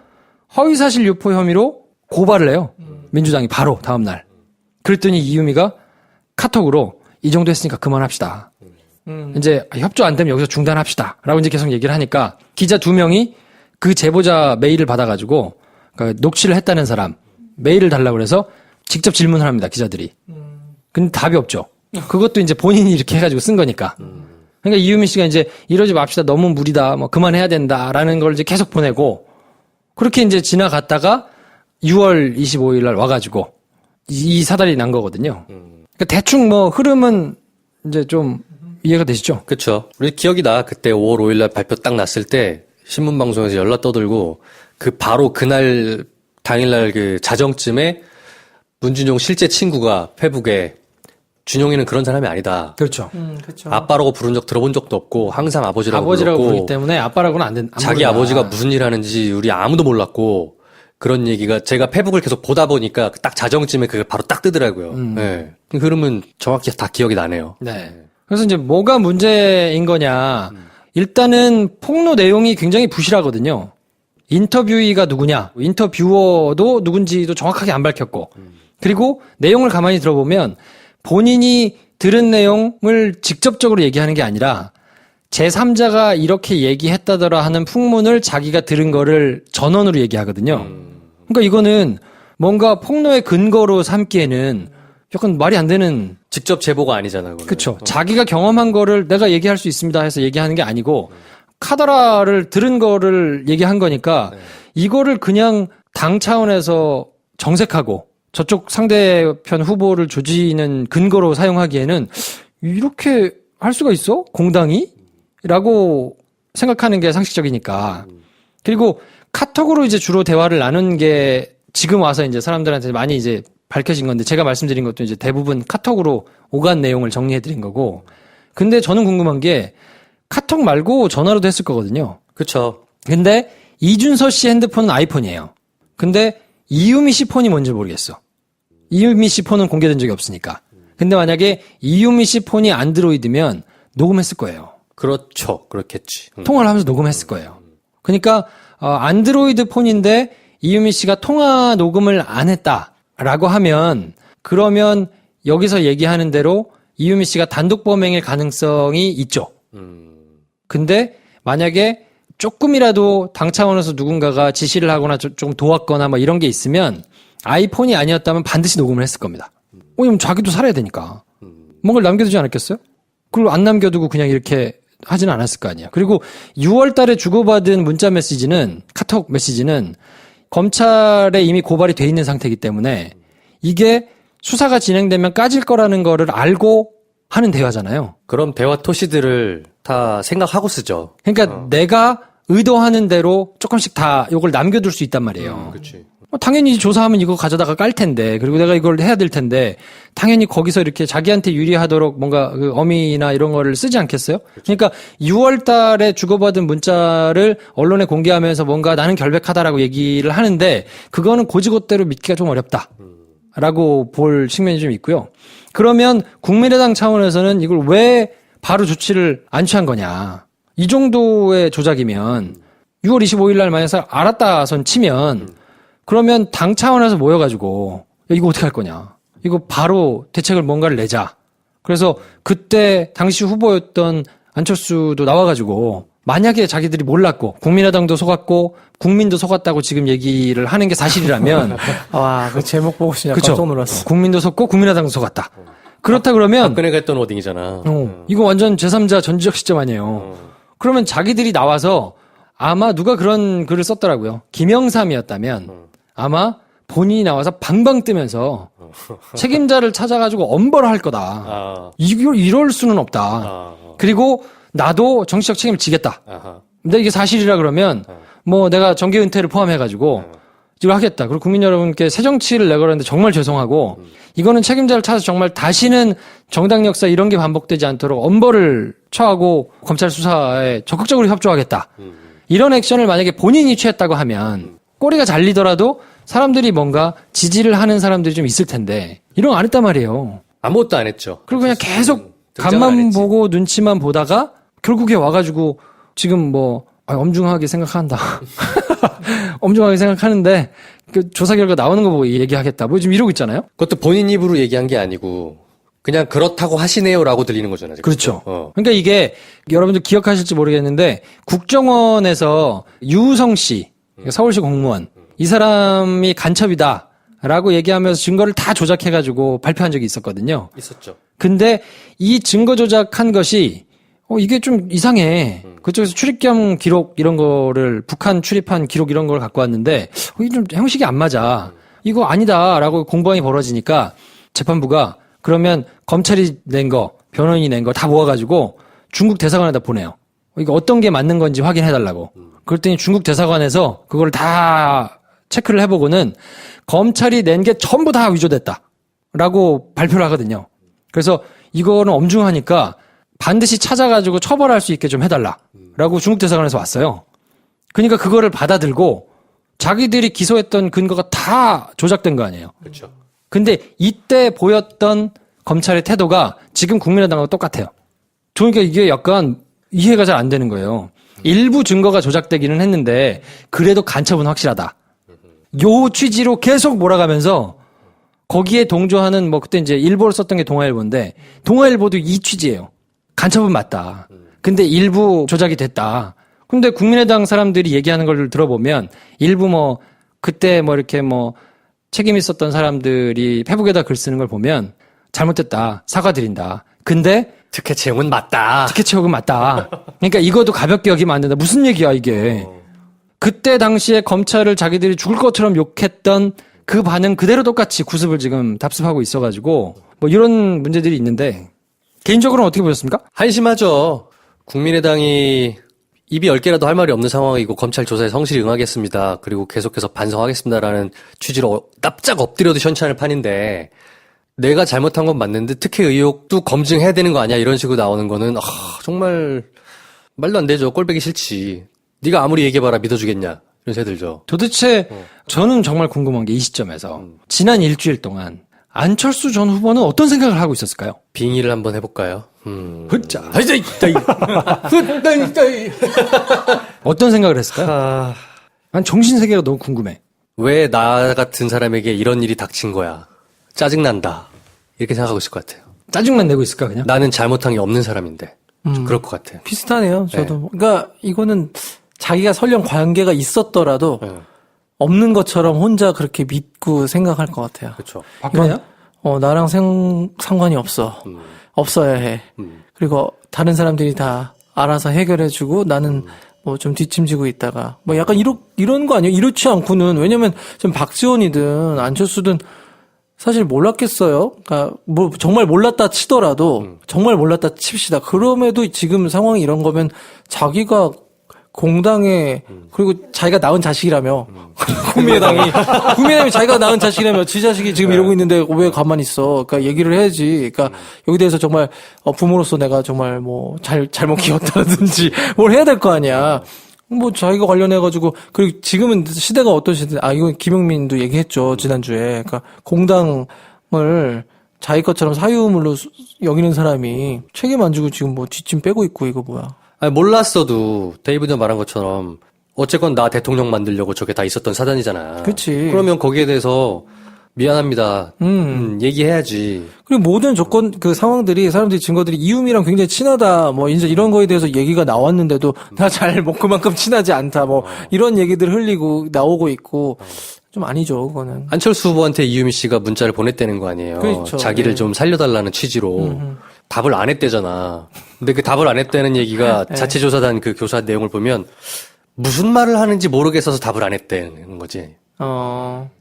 허위사실 유포 혐의로 고발을 해요. 민주당이 바로 다음 날. 그랬더니 이유미가 카톡으로 이 정도 했으니까 그만합시다. 이제 협조 안 되면 여기서 중단합시다. 라고 이제 계속 얘기를 하니까 기자 2명이 그 제보자 메일을 받아가지고 그러니까 녹취를 했다는 사람 메일을 달라고 그래서 직접 질문을 합니다. 기자들이. 근데 답이 없죠. 그것도 이제 본인이 이렇게 해가지고 쓴 거니까. 그러니까 이유미 씨가 이제 이러지 맙시다. 너무 무리다. 뭐 그만해야 된다라는 걸 이제 계속 보내고 그렇게 이제 지나갔다가 6월 25일 날 와가지고 이 사달이 난 거거든요. 그러니까 대충 뭐 흐름은 이제 좀 이해가 되시죠? 그쵸. 우리 기억이 나. 그때 5월 5일 날 발표 딱 났을 때 신문방송에서 연락 떠들고 바로 그날 당일날 그 자정쯤에 문준용 실제 친구가 페북에 준용이는 그런 사람이 아니다. 그렇죠. 그렇죠. 아빠라고 부른 적 들어본 적도 없고 항상 아버지라고 아버지라고 불렀고 부르기 때문에 아빠라고는 안 자기 부른다. 아버지가 무슨 일 하는지 우리 아무도 몰랐고 그런 얘기가 제가 페북을 계속 보다 보니까 딱 자정쯤에 그게 바로 딱 뜨더라고요. 네. 그 흐름은 정확히 다 기억이 나네요. 네. 그래서 이제 뭐가 문제인 거냐. 일단은 폭로 내용이 굉장히 부실하거든요. 인터뷰이가 누구냐. 인터뷰어도 누군지도 정확하게 안 밝혔고. 그리고 내용을 가만히 들어보면 본인이 들은 내용을 직접적으로 얘기하는 게 아니라 제3자가 이렇게 얘기했다더라 하는 풍문을 자기가 들은 거를 전원으로 얘기하거든요. 그러니까 이거는 뭔가 폭로의 근거로 삼기에는 약간 말이 안 되는. 직접 제보가 아니잖아. 그거는. 그렇죠. 자기가 경험한 거를 내가 얘기할 수 있습니다 해서 얘기하는 게 아니고 카더라를 들은 거를 얘기한 거니까 이거를 그냥 당 차원에서 정색하고 저쪽 상대편 후보를 조지는 근거로 사용하기에는 이렇게 할 수가 있어? 공당이? 라고 생각하는 게 상식적이니까. 그리고 카톡으로 이제 주로 대화를 나눈 게 지금 와서 이제 사람들한테 많이 이제 밝혀진 건데 제가 말씀드린 것도 이제 대부분 카톡으로 오간 내용을 정리해 드린 거고. 근데 저는 궁금한 게 카톡 말고 전화로도 했을 거거든요. 그쵸. 근데 이준서 씨 핸드폰은 아이폰이에요. 근데 이유미 씨 폰이 뭔지 모르겠어. 이유미 씨 폰은 공개된 적이 없으니까. 근데 만약에 이유미 씨 폰이 안드로이드면 녹음했을 거예요. 그렇죠. 그렇겠지. 통화를 하면서 녹음했을 거예요. 그러니까 안드로이드 폰인데 이유미 씨가 통화 녹음을 안 했다라고 하면 그러면 여기서 얘기하는 대로 이유미 씨가 단독 범행일 가능성이 있죠. 근데 만약에 조금이라도 당 차원에서 누군가가 지시를 하거나 좀 도왔거나 뭐 이런 게 있으면 아이폰이 아니었다면 반드시 녹음을 했을 겁니다. 왜냐면 자기도 살아야 되니까. 뭔가를 남겨두지 않았겠어요? 그리고 안 남겨두고 그냥 이렇게 하지는 않았을 거 아니에요. 그리고 6월 달에 주고받은 문자 메시지는, 카톡 메시지는 검찰에 이미 고발이 돼 있는 상태이기 때문에 이게 수사가 진행되면 까질 거라는 거를 알고 하는 대화잖아요. 그럼 대화 토시들을 다 생각하고 쓰죠. 그러니까 내가 의도하는 대로 조금씩 다 이걸 남겨둘 수 있단 말이에요. 그렇지. 당연히 조사하면 이거 가져다가 깔 텐데, 그리고 내가 이걸 해야 될 텐데, 당연히 거기서 이렇게 자기한테 유리하도록 뭔가 그 어미나 이런 거를 쓰지 않겠어요? 그러니까 6월 달에 주고받은 문자를 언론에 공개하면서 뭔가 나는 결백하다라고 얘기를 하는데, 그거는 고지고대로 믿기가 좀 어렵다. 라고 볼 측면이 좀 있고요. 그러면 국민의당 차원에서는 이걸 왜 바로 조치를 안 취한 거냐. 이 정도의 조작이면 6월 25일 날 만약에 알았다 선 치면 그러면 당 차원에서 모여가지고 야, 이거 어떻게 할 거냐. 이거 바로 대책을 뭔가를 내자. 그래서 그때 당시 후보였던 안철수도 나와가지고 만약에 자기들이 몰랐고 국민의당도 속았고 국민도 속았다고 지금 얘기를 하는 게 사실이라면 와, 그 제목 보고 진짜 그쵸? 깜짝 놀랐어. 국민도 속고 국민의당도 속았다. 그렇다 그러면 박근혜가 했던 워딩이잖아. 이거 완전 제3자 전지적 시점 아니에요. 그러면 자기들이 나와서 아마 누가 그런 글을 썼더라고요. 김영삼이었다면 아마 본인이 나와서 방방 뜨면서 책임자를 찾아가지고 엄벌을 할 거다. 아, 이럴 수는 없다. 아, 그리고 나도 정치적 책임을 지겠다. 아하. 근데 이게 사실이라 그러면 뭐 내가 정계 은퇴를 포함해가지고 이걸 하겠다. 그리고 국민 여러분께 새 정치를 내걸었는데 정말 죄송하고 이거는 책임자를 찾아서 정말 다시는 정당 역사 이런 게 반복되지 않도록 엄벌을 처하고 검찰 수사에 적극적으로 협조하겠다. 이런 액션을 만약에 본인이 취했다고 하면 꼬리가 잘리더라도 사람들이 뭔가 지지를 하는 사람들이 좀 있을 텐데 이런 거 안 했단 말이에요. 아무것도 안 했죠. 그리고 그냥 계속 등장을 안 간만 했지. 보고 눈치만 보다가 결국에 와가지고 지금 뭐 엄중하게 생각한다. 엄중하게 생각하는데 그 조사 결과 나오는 거 보고 얘기하겠다. 뭐 지금 이러고 있잖아요. 그것도 본인 입으로 얘기한 게 아니고 그냥 그렇다고 하시네요라고 들리는 거잖아요. 지금. 그렇죠. 그러니까 이게 여러분들 기억하실지 모르겠는데 국정원에서 유성 씨, 서울시 공무원, 이 사람이 간첩이다라고 얘기하면서 증거를 다 조작해가지고 발표한 적이 있었거든요. 있었죠. 근데 이 증거 조작한 것이 이게 좀 이상해. 그쪽에서 출입경 기록 이런 거를 북한 출입한 기록 이런 걸 갖고 왔는데 이게 좀 형식이 안 맞아. 이거 아니다라고 공방이 벌어지니까 재판부가 그러면 검찰이 낸 거, 변호인이 낸 거 다 모아가지고 중국 대사관에다 보내요. 이거 어떤 게 맞는 건지 확인해달라고. 그랬더니 중국 대사관에서 그걸 다 체크를 해보고는 검찰이 낸 게 전부 다 위조됐다라고 발표를 하거든요. 그래서 이거는 엄중하니까 반드시 찾아가지고 처벌할 수 있게 좀 해달라라고 중국 대사관에서 왔어요. 그러니까 그거를 받아들고 자기들이 기소했던 근거가 다 조작된 거 아니에요. 그렇죠. 근데 이때 보였던 검찰의 태도가 지금 국민의당하고 똑같아요. 그러니까 이게 약간 이해가 잘 안 되는 거예요. 일부 증거가 조작되기는 했는데 그래도 간첩은 확실하다. 요 취지로 계속 몰아가면서 거기에 동조하는 그때 이제 일보를 썼던 게 동아일보인데 동아일보도 이 취지예요. 간첩은 맞다. 근데 일부 조작이 됐다. 근데 국민의당 사람들이 얘기하는 걸 들어보면 일부 그때 이렇게 책임 있었던 사람들이 페북에다 글 쓰는 걸 보면 잘못됐다. 사과드린다. 근데 특혜 채용은 맞다. 특혜 채용은 맞다. 그러니까 이것도 가볍게 여기면 안 된다. 무슨 얘기야 이게. 그때 당시에 검찰을 자기들이 죽을 것처럼 욕했던 그 반응 그대로 똑같이 구습을 지금 답습하고 있어가지고 이런 문제들이 있는데 개인적으로는 어떻게 보셨습니까? 한심하죠. 국민의당이 입이 10개라도 할 말이 없는 상황이고 검찰 조사에 성실히 응하겠습니다. 그리고 계속해서 반성하겠습니다라는 취지로 납작 엎드려도 현찮을 판인데 내가 잘못한 건 맞는데 특혜 의혹도 검증해야 되는 거 아니야 이런 식으로 나오는 거는 정말 말도 안 되죠. 꼴보기 싫지. 네가 아무리 얘기해봐라 믿어주겠냐 이런 생각이 들죠. 도대체 저는 정말 궁금한 게 이 시점에서 지난 일주일 동안 안철수 전 후보는 어떤 생각을 하고 있었을까요? 빙의를 한번 해볼까요? 헛자. 어떤 생각을 했을까요? 난 정신세계가 너무 궁금해. 왜 나 같은 사람에게 이런 일이 닥친 거야? 짜증난다. 이렇게 생각하고 있을 것 같아요. 짜증만 내고 있을까 그냥? 나는 잘못한 게 없는 사람인데. 좀 그럴 것 같아요. 비슷하네요. 저도. 그러니까 이거는 자기가 설령 관계가 있었더라도 없는 것처럼 혼자 그렇게 믿고 생각할 것 같아요. 그렇죠. 박근혜요? 나랑 상관이 없어. 없어야 해. 그리고 다른 사람들이 다 알아서 해결해주고 나는 좀 뒷짐지고 있다가 약간 이런 거 아니에요? 이렇지 않고는 왜냐면 지금 박지원이든 안철수든 사실 몰랐겠어요. 그러니까 정말 몰랐다 치더라도 정말 몰랐다 칩시다. 그럼에도 지금 상황이 이런 거면 자기가 공당에 그리고 자기가 낳은 자식이라며 국민의당이 자기가 낳은 자식이라며 지 자식이 지금 이러고 있는데 왜 가만히 있어? 그러니까 얘기를 해야지. 그러니까 여기 대해서 정말 부모로서 내가 정말 잘못 키웠다든지 뭘 해야 될 거 아니야. 자기가 관련해가지고, 그리고 지금은 시대가 어떤 시대, 이건 김용민도 얘기했죠, 지난주에. 그러니까, 공당을 자기 것처럼 사유물로 여기는 사람이 책임 안 지고 지금 뒷짐 빼고 있고, 이거 뭐야. 몰랐어도, 데이비드 말한 것처럼, 어쨌건 나 대통령 만들려고 저게 다 있었던 사단이잖아. 그치. 그러면 거기에 대해서, 미안합니다. 얘기해야지. 그리고 모든 조건, 상황들이, 사람들이 증거들이 이유미랑 굉장히 친하다, 이제 이런 거에 대해서 얘기가 나왔는데도, 나 그만큼 친하지 않다, 이런 얘기들 흘리고, 나오고 있고, 좀 아니죠, 그거는. 안철수 후보한테 이유미 씨가 문자를 보냈다는 거 아니에요. 그렇죠. 자기를 좀 살려달라는 취지로. 답을 안 했대잖아. 근데 그 답을 안 했다는 얘기가 자체조사단 그 교사 내용을 보면, 무슨 말을 하는지 모르겠어서 답을 안 했다는 거지.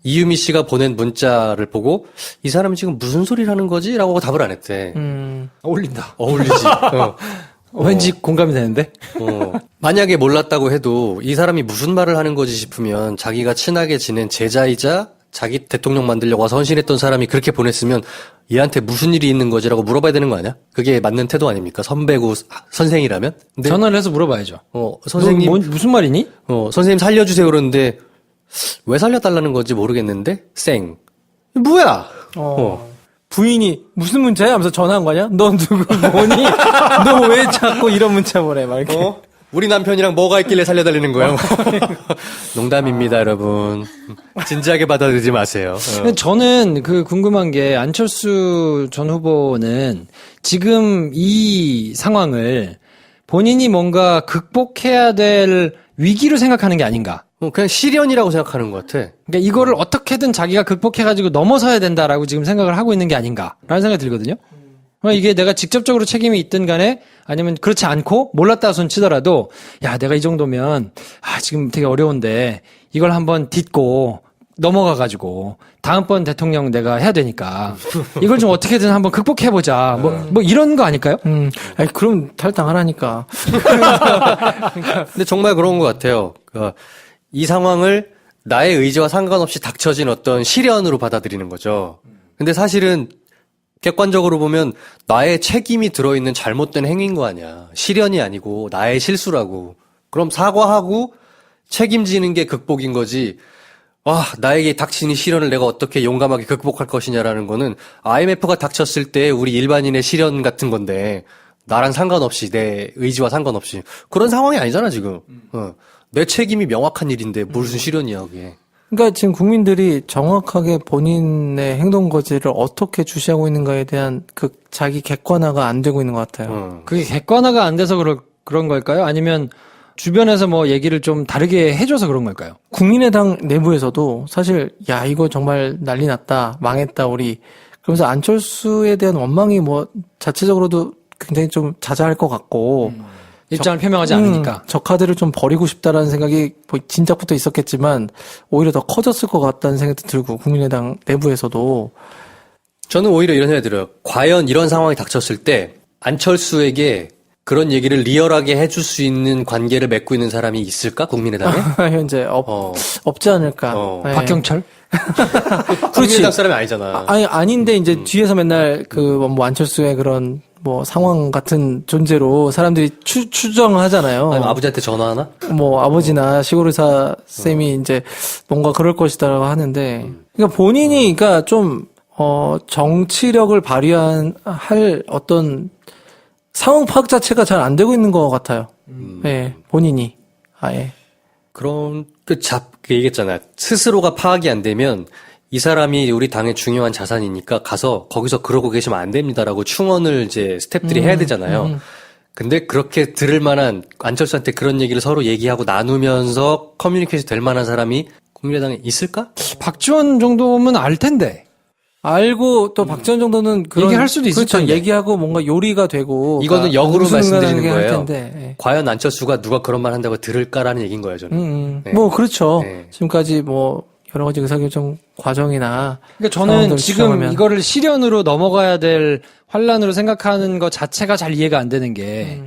이유미 씨가 보낸 문자를 보고 이 사람이 지금 무슨 소리를 하는 거지? 라고 답을 안 했대. 어울린다. 어울리지. 왠지 공감이 되는데? 만약에 몰랐다고 해도 이 사람이 무슨 말을 하는 거지 싶으면 자기가 친하게 지낸 제자이자 자기 대통령 만들려고 와서 헌신했던 사람이 그렇게 보냈으면 얘한테 무슨 일이 있는 거지라고 물어봐야 되는 거 아니야? 그게 맞는 태도 아닙니까? 선배고 선생이라면? 근데 전화를 해서 물어봐야죠. 선생님. 무슨 말이니? 선생님 살려주세요 그러는데 왜 살려달라는 건지 모르겠는데 쌩 뭐야? 부인이 무슨 문자야? 하면서 전화한 거냐? 너 누구 뭐니? 너 왜 자꾸 이런 문자 보내? 막 이렇게. 우리 남편이랑 뭐가 있길래 살려달라는 거예요? 농담입니다, 여러분. 진지하게 받아들이지 마세요. 근데 저는 그 궁금한 게 안철수 전 후보는 지금 이 상황을 본인이 뭔가 극복해야 될 위기로 생각하는 게 아닌가. 그냥 시련이라고 생각하는 것 같아. 그러니까 이거를 어떻게든 자기가 극복해가지고 넘어서야 된다라고 지금 생각을 하고 있는 게 아닌가라는 생각이 들거든요. 이게 내가 직접적으로 책임이 있든 간에 아니면 그렇지 않고 몰랐다 손 치더라도 야, 내가 이 정도면 지금 되게 어려운데 이걸 한번 딛고 넘어가가지고 다음번 대통령 내가 해야 되니까 이걸 좀 어떻게든 한번 극복해보자. 뭐 이런 거 아닐까요? 아니, 그럼 탈당하라니까. 근데 정말 그런 것 같아요. 이 상황을 나의 의지와 상관없이 닥쳐진 어떤 시련으로 받아들이는 거죠. 근데 사실은 객관적으로 보면 나의 책임이 들어있는 잘못된 행위인 거 아니야. 시련이 아니고 나의 실수라고. 그럼 사과하고 책임지는 게 극복인 거지. 나에게 닥친 이 시련을 내가 어떻게 용감하게 극복할 것이냐라는 거는 IMF가 닥쳤을 때 우리 일반인의 시련 같은 건데 나랑 상관없이 내 의지와 상관없이 그런 상황이 아니잖아 지금. 내 책임이 명확한 일인데 무슨 시련이야 그게. 그러니까 지금 국민들이 정확하게 본인의 행동 거지를 어떻게 주시하고 있는가에 대한 그 자기 객관화가 안 되고 있는 것 같아요. 그게 객관화가 안 돼서 그런 걸까요? 아니면 주변에서 뭐 얘기를 좀 다르게 해줘서 그런 걸까요? 국민의당 내부에서도 사실 야 이거 정말 난리 났다 망했다 우리 그러면서 안철수에 대한 원망이 뭐 자체적으로도 굉장히 좀 자자할 것 같고 입장을 표명하지 않으니까. 저 카드를 좀 버리고 싶다라는 생각이 뭐 진작부터 있었겠지만 오히려 더 커졌을 것 같다는 생각도 들고 국민의당 내부에서도 저는 오히려 이런 생각이 들어요. 과연 이런 상황이 닥쳤을 때 안철수에게 그런 얘기를 리얼하게 해줄 수 있는 관계를 맺고 있는 사람이 있을까? 국민의당에? 현재 없지 않을까. 네. 박경철? 국민의당 사람이 아니잖아. 아닌데 이제 뒤에서 맨날 뭐 안철수의 그런 뭐 상황 같은 존재로 사람들이 추정하잖아요. 아니면 아버지한테 전화하나? 뭐 아버지나 시골의사 쌤이 이제 뭔가 그럴 것이다라고 하는데 그러니까 본인이 그러니까 좀 정치력을 할 어떤 상황 파악 자체가 잘 안 되고 있는 것 같아요. 네, 본인이 아예. 그런 그 얘기했잖아. 스스로가 파악이 안 되면 이 사람이 우리 당의 중요한 자산이니까 가서 거기서 그러고 계시면 안 됩니다라고 충원을 이제 스태프들이 해야 되잖아요. 근데 그렇게 들을 만한 안철수한테 그런 얘기를 서로 얘기하고 나누면서 커뮤니케이션 될 만한 사람이 국민의당에 있을까? 박지원 정도면 알 텐데. 알고 또 박지원 정도는 그런 얘기할 수도 있을 그렇죠. 텐데. 얘기하고 뭔가 요리가 되고 이거는 역으로 말씀드리는 할 거예요. 텐데. 예. 과연 안철수가 누가 그런 말 한다고 들을까라는 얘기인 거예요, 저는. 네. 뭐 그렇죠. 네. 지금까지 뭐 여러 가지 의사결정 과정이나 그러니까 저는 상황들을 지금 추정하면. 이거를 시련으로 넘어가야 될 환란으로 생각하는 것 자체가 잘 이해가 안 되는 게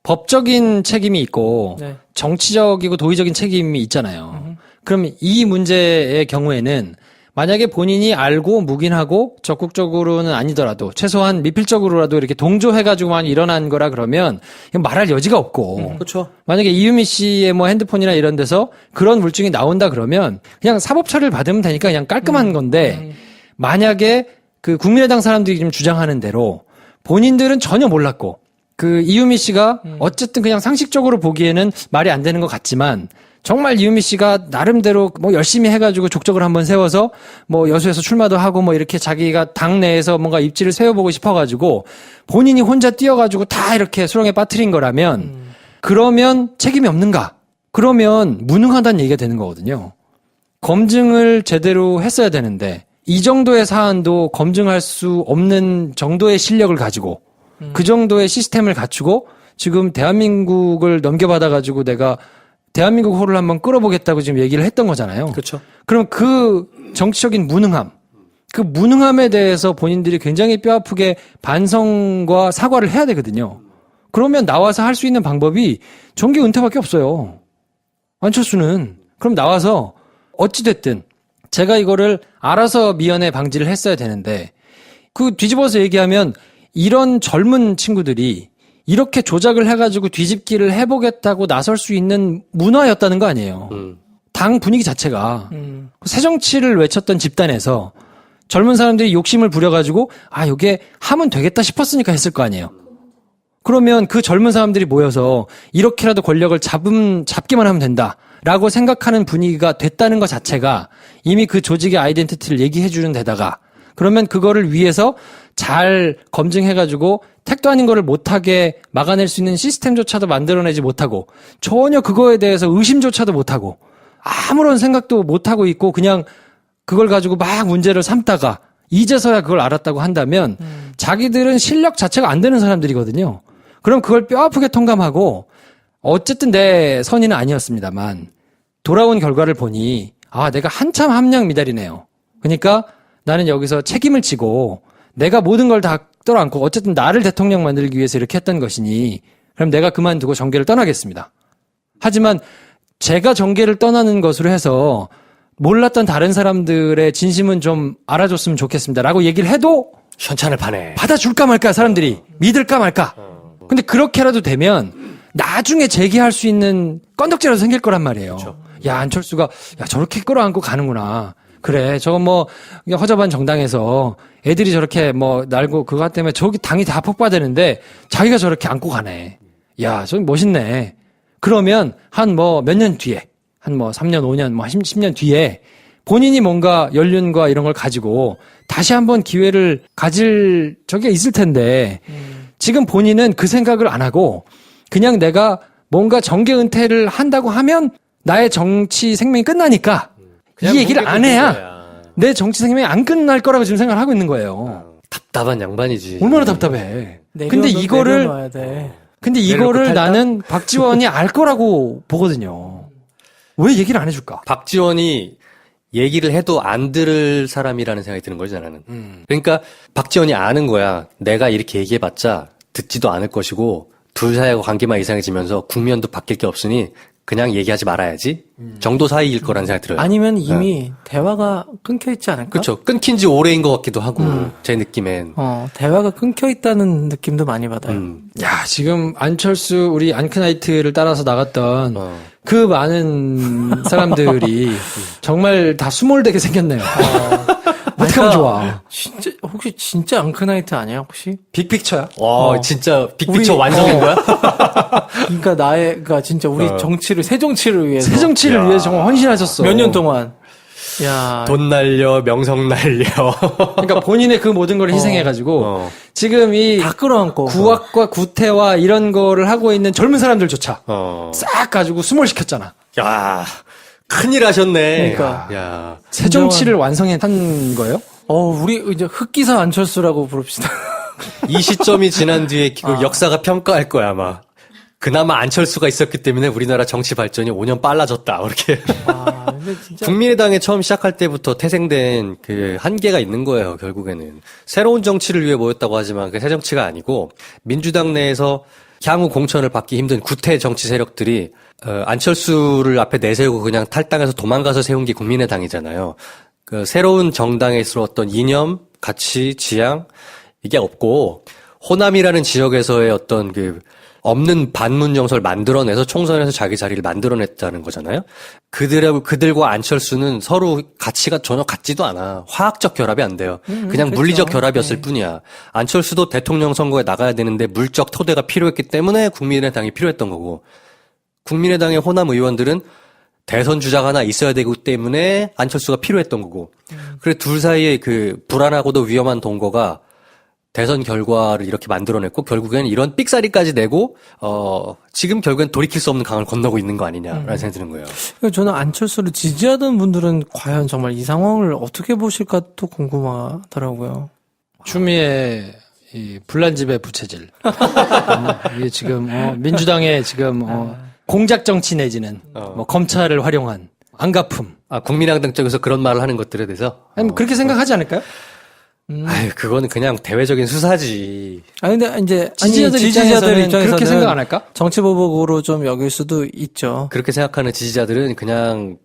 법적인 책임이 있고 네. 정치적이고 도의적인 책임이 있잖아요. 그럼 이 문제의 경우에는 만약에 본인이 알고 묵인하고 적극적으로는 아니더라도 최소한 미필적으로라도 이렇게 동조해가지고만 일어난 거라 그러면 이건 말할 여지가 없고. 그렇죠. 만약에 이유미 씨의 뭐 핸드폰이나 이런 데서 그런 물증이 나온다 그러면 그냥 사법 처리를 받으면 되니까 그냥 깔끔한 건데 만약에 그 국민의당 사람들이 지금 주장하는 대로 본인들은 전혀 몰랐고 그 이유미 씨가 어쨌든 그냥 상식적으로 보기에는 말이 안 되는 것 같지만 정말 이유미 씨가 나름대로 뭐 열심히 해가지고 족적을 한번 세워서 뭐 여수에서 출마도 하고 뭐 이렇게 자기가 당 내에서 뭔가 입지를 세워보고 싶어가지고 본인이 혼자 뛰어가지고 다 이렇게 수렁에 빠뜨린 거라면 그러면 책임이 없는가? 그러면 무능하다는 얘기가 되는 거거든요. 검증을 제대로 했어야 되는데 이 정도의 사안도 검증할 수 없는 정도의 실력을 가지고 그 정도의 시스템을 갖추고 지금 대한민국을 넘겨받아가지고 내가 대한민국 호를 한번 끌어보겠다고 지금 얘기를 했던 거잖아요. 그렇죠. 그럼 그 정치적인 무능함, 그 무능함에 대해서 본인들이 굉장히 뼈아프게 반성과 사과를 해야 되거든요. 그러면 나와서 할 수 있는 방법이 정계 은퇴밖에 없어요. 안철수는. 그럼 나와서 어찌됐든 제가 이거를 알아서 미연에 방지를 했어야 되는데 그 뒤집어서 얘기하면 이런 젊은 친구들이 이렇게 조작을 해가지고 뒤집기를 해보겠다고 나설 수 있는 문화였다는 거 아니에요. 당 분위기 자체가 새정치를 외쳤던 집단에서 젊은 사람들이 욕심을 부려가지고 아 이게 하면 되겠다 싶었으니까 했을 거 아니에요. 그러면 그 젊은 사람들이 모여서 이렇게라도 권력을 잡기만 하면 된다라고 생각하는 분위기가 됐다는 것 자체가 이미 그 조직의 아이덴티티를 얘기해 주는 데다가 그러면 그거를 위해서 잘 검증해가지고 택도 아닌 거를 못하게 막아낼 수 있는 시스템조차도 만들어내지 못하고 전혀 그거에 대해서 의심조차도 못하고 아무런 생각도 못하고 있고 그냥 그걸 가지고 막 문제를 삼다가 이제서야 그걸 알았다고 한다면 자기들은 실력 자체가 안 되는 사람들이거든요. 그럼 그걸 뼈아프게 통감하고 어쨌든 내 선의는 아니었습니다만 돌아온 결과를 보니 아 내가 한참 함량 미달이네요. 그러니까 나는 여기서 책임을 지고 내가 모든 걸 다 떠안고 어쨌든 나를 대통령 만들기 위해서 이렇게 했던 것이니 그럼 내가 그만두고 정계를 떠나겠습니다. 하지만 제가 정계를 떠나는 것으로 해서 몰랐던 다른 사람들의 진심은 좀 알아줬으면 좋겠습니다라고 얘기를 해도 현찬을 파네. 받아줄까 말까 사람들이 믿을까 말까. 근데 그렇게라도 되면 나중에 제기할 수 있는 건덕지라도 생길 거란 말이에요. 야 안철수가 야 저렇게 끌어안고 가는구나. 그래 저거 뭐 허접한 정당에서 애들이 저렇게 뭐 날고 그거 때문에 저기 당이 다 폭파되는데 자기가 저렇게 안고 가네. 야 저 멋있네. 그러면 한 뭐 몇 년 뒤에 한 뭐 3년 5년 뭐 10년 뒤에 본인이 뭔가 연륜과 이런 걸 가지고 다시 한번 기회를 가질 적이 있을 텐데 지금 본인은 그 생각을 안 하고 그냥 내가 뭔가 정계 은퇴를 한다고 하면 나의 정치 생명이 끝나니까 이 얘기를 안 해야 내 정치 생명이 안 끝날 거라고 지금 생각을 하고 있는 거예요. 답답한 양반이지. 얼마나 답답해. 근데 이거를 내려놔야 돼. 근데 이거를 나는 박지원이 알 거라고 보거든요. 왜 얘기를 안 해줄까? 박지원이 얘기를 해도 안 들을 사람이라는 생각이 드는 거죠, 나는. 그러니까 박지원이 아는 거야. 내가 이렇게 얘기해봤자 듣지도 않을 것이고 둘 사이의 관계만 이상해지면서 국면도 바뀔 게 없으니 그냥 얘기하지 말아야지 정도 사이일 거라는 생각이 들어요. 아니면 이미 대화가 끊겨 있지 않을까? 그렇죠. 끊긴 지 오래인 것 같기도 하고 제 느낌엔. 대화가 끊겨 있다는 느낌도 많이 받아요. 야, 지금 안철수 우리 안크나이트를 따라서 나갔던 그 많은 사람들이 정말 다 수몰되게 생겼네요. 어떻게 하면 좋아? 진짜 혹시 진짜 앙크나이트 아니야 혹시? 빅픽처야? 와, 진짜 빅피처 우리- 완성인 거야? 그러니까 그러니까 진짜 우리 정치를 새 정치를 위해서 새 정치를 위해서 정말 헌신하셨어. 몇 년 동안. 야, 돈 날려, 명성 날려. 그러니까 본인의 그 모든 걸 희생해가지고 지금 이 다 끌어안고 구악과 구태와 이런 거를 하고 있는 젊은 사람들조차 어. 싹 가지고 수몰시켰잖아. 야, 큰일 하셨네. 그러니까. 야. 새 정치를 완성한 거예요? 우리 이제 흑기사 안철수라고 부릅시다. 이 시점이 지난 뒤에 그 역사가 평가할 거야, 아마. 그나마 안철수가 있었기 때문에 우리나라 정치 발전이 5년 빨라졌다, 이렇게. 근데 진짜 국민의당에 처음 시작할 때부터 태생된 그 한계가 있는 거예요, 결국에는. 새로운 정치를 위해 모였다고 하지만 그 새 정치가 아니고 민주당 내에서 향후 공천을 받기 힘든 구태 정치 세력들이 안철수를 앞에 내세우고 그냥 탈당해서 도망가서 세운 게 국민의당이잖아요. 그 새로운 정당에서 어떤 이념, 가치, 지향 이게 없고 호남이라는 지역에서의 어떤 그 없는 반문 정서를 만들어내서 총선에서 자기 자리를 만들어냈다는 거잖아요. 그들과 안철수는 서로 가치가 전혀 같지도 않아. 화학적 결합이 안 돼요. 그냥 그렇죠. 물리적 결합이었을 뿐이야. 안철수도 대통령 선거에 나가야 되는데 물적 토대가 필요했기 때문에 국민의당이 필요했던 거고, 국민의당의 호남 의원들은 대선 주자가 하나 있어야 되기 때문에 안철수가 필요했던 거고, 그래 둘 사이에 그 불안하고도 위험한 동거가 대선 결과를 이렇게 만들어냈고 결국에는 이런 삑사리까지 내고 지금 결국엔 돌이킬 수 없는 강을 건너고 있는 거 아니냐라는 생각이 드는 거예요. 저는 안철수를 지지하던 분들은 과연 정말 이 상황을 어떻게 보실까 또 궁금하더라고요. 추미애 이 불난집의 부채질. 이게 지금 민주당의 지금 공작 정치 내지는 뭐 검찰을 활용한 안가품. 아, 국민의당 쪽에서 그런 말을 하는 것들에 대해서 아니, 뭐 그렇게 생각하지 않을까요? 아유, 그거는 그냥 대외적인 수사지. 근데 이제 지지자들 입장에서는 그렇게 생각 안 할까? 정치보복으로 좀 여길 수도 있죠. 그렇게 생각하는 지지자들은 그냥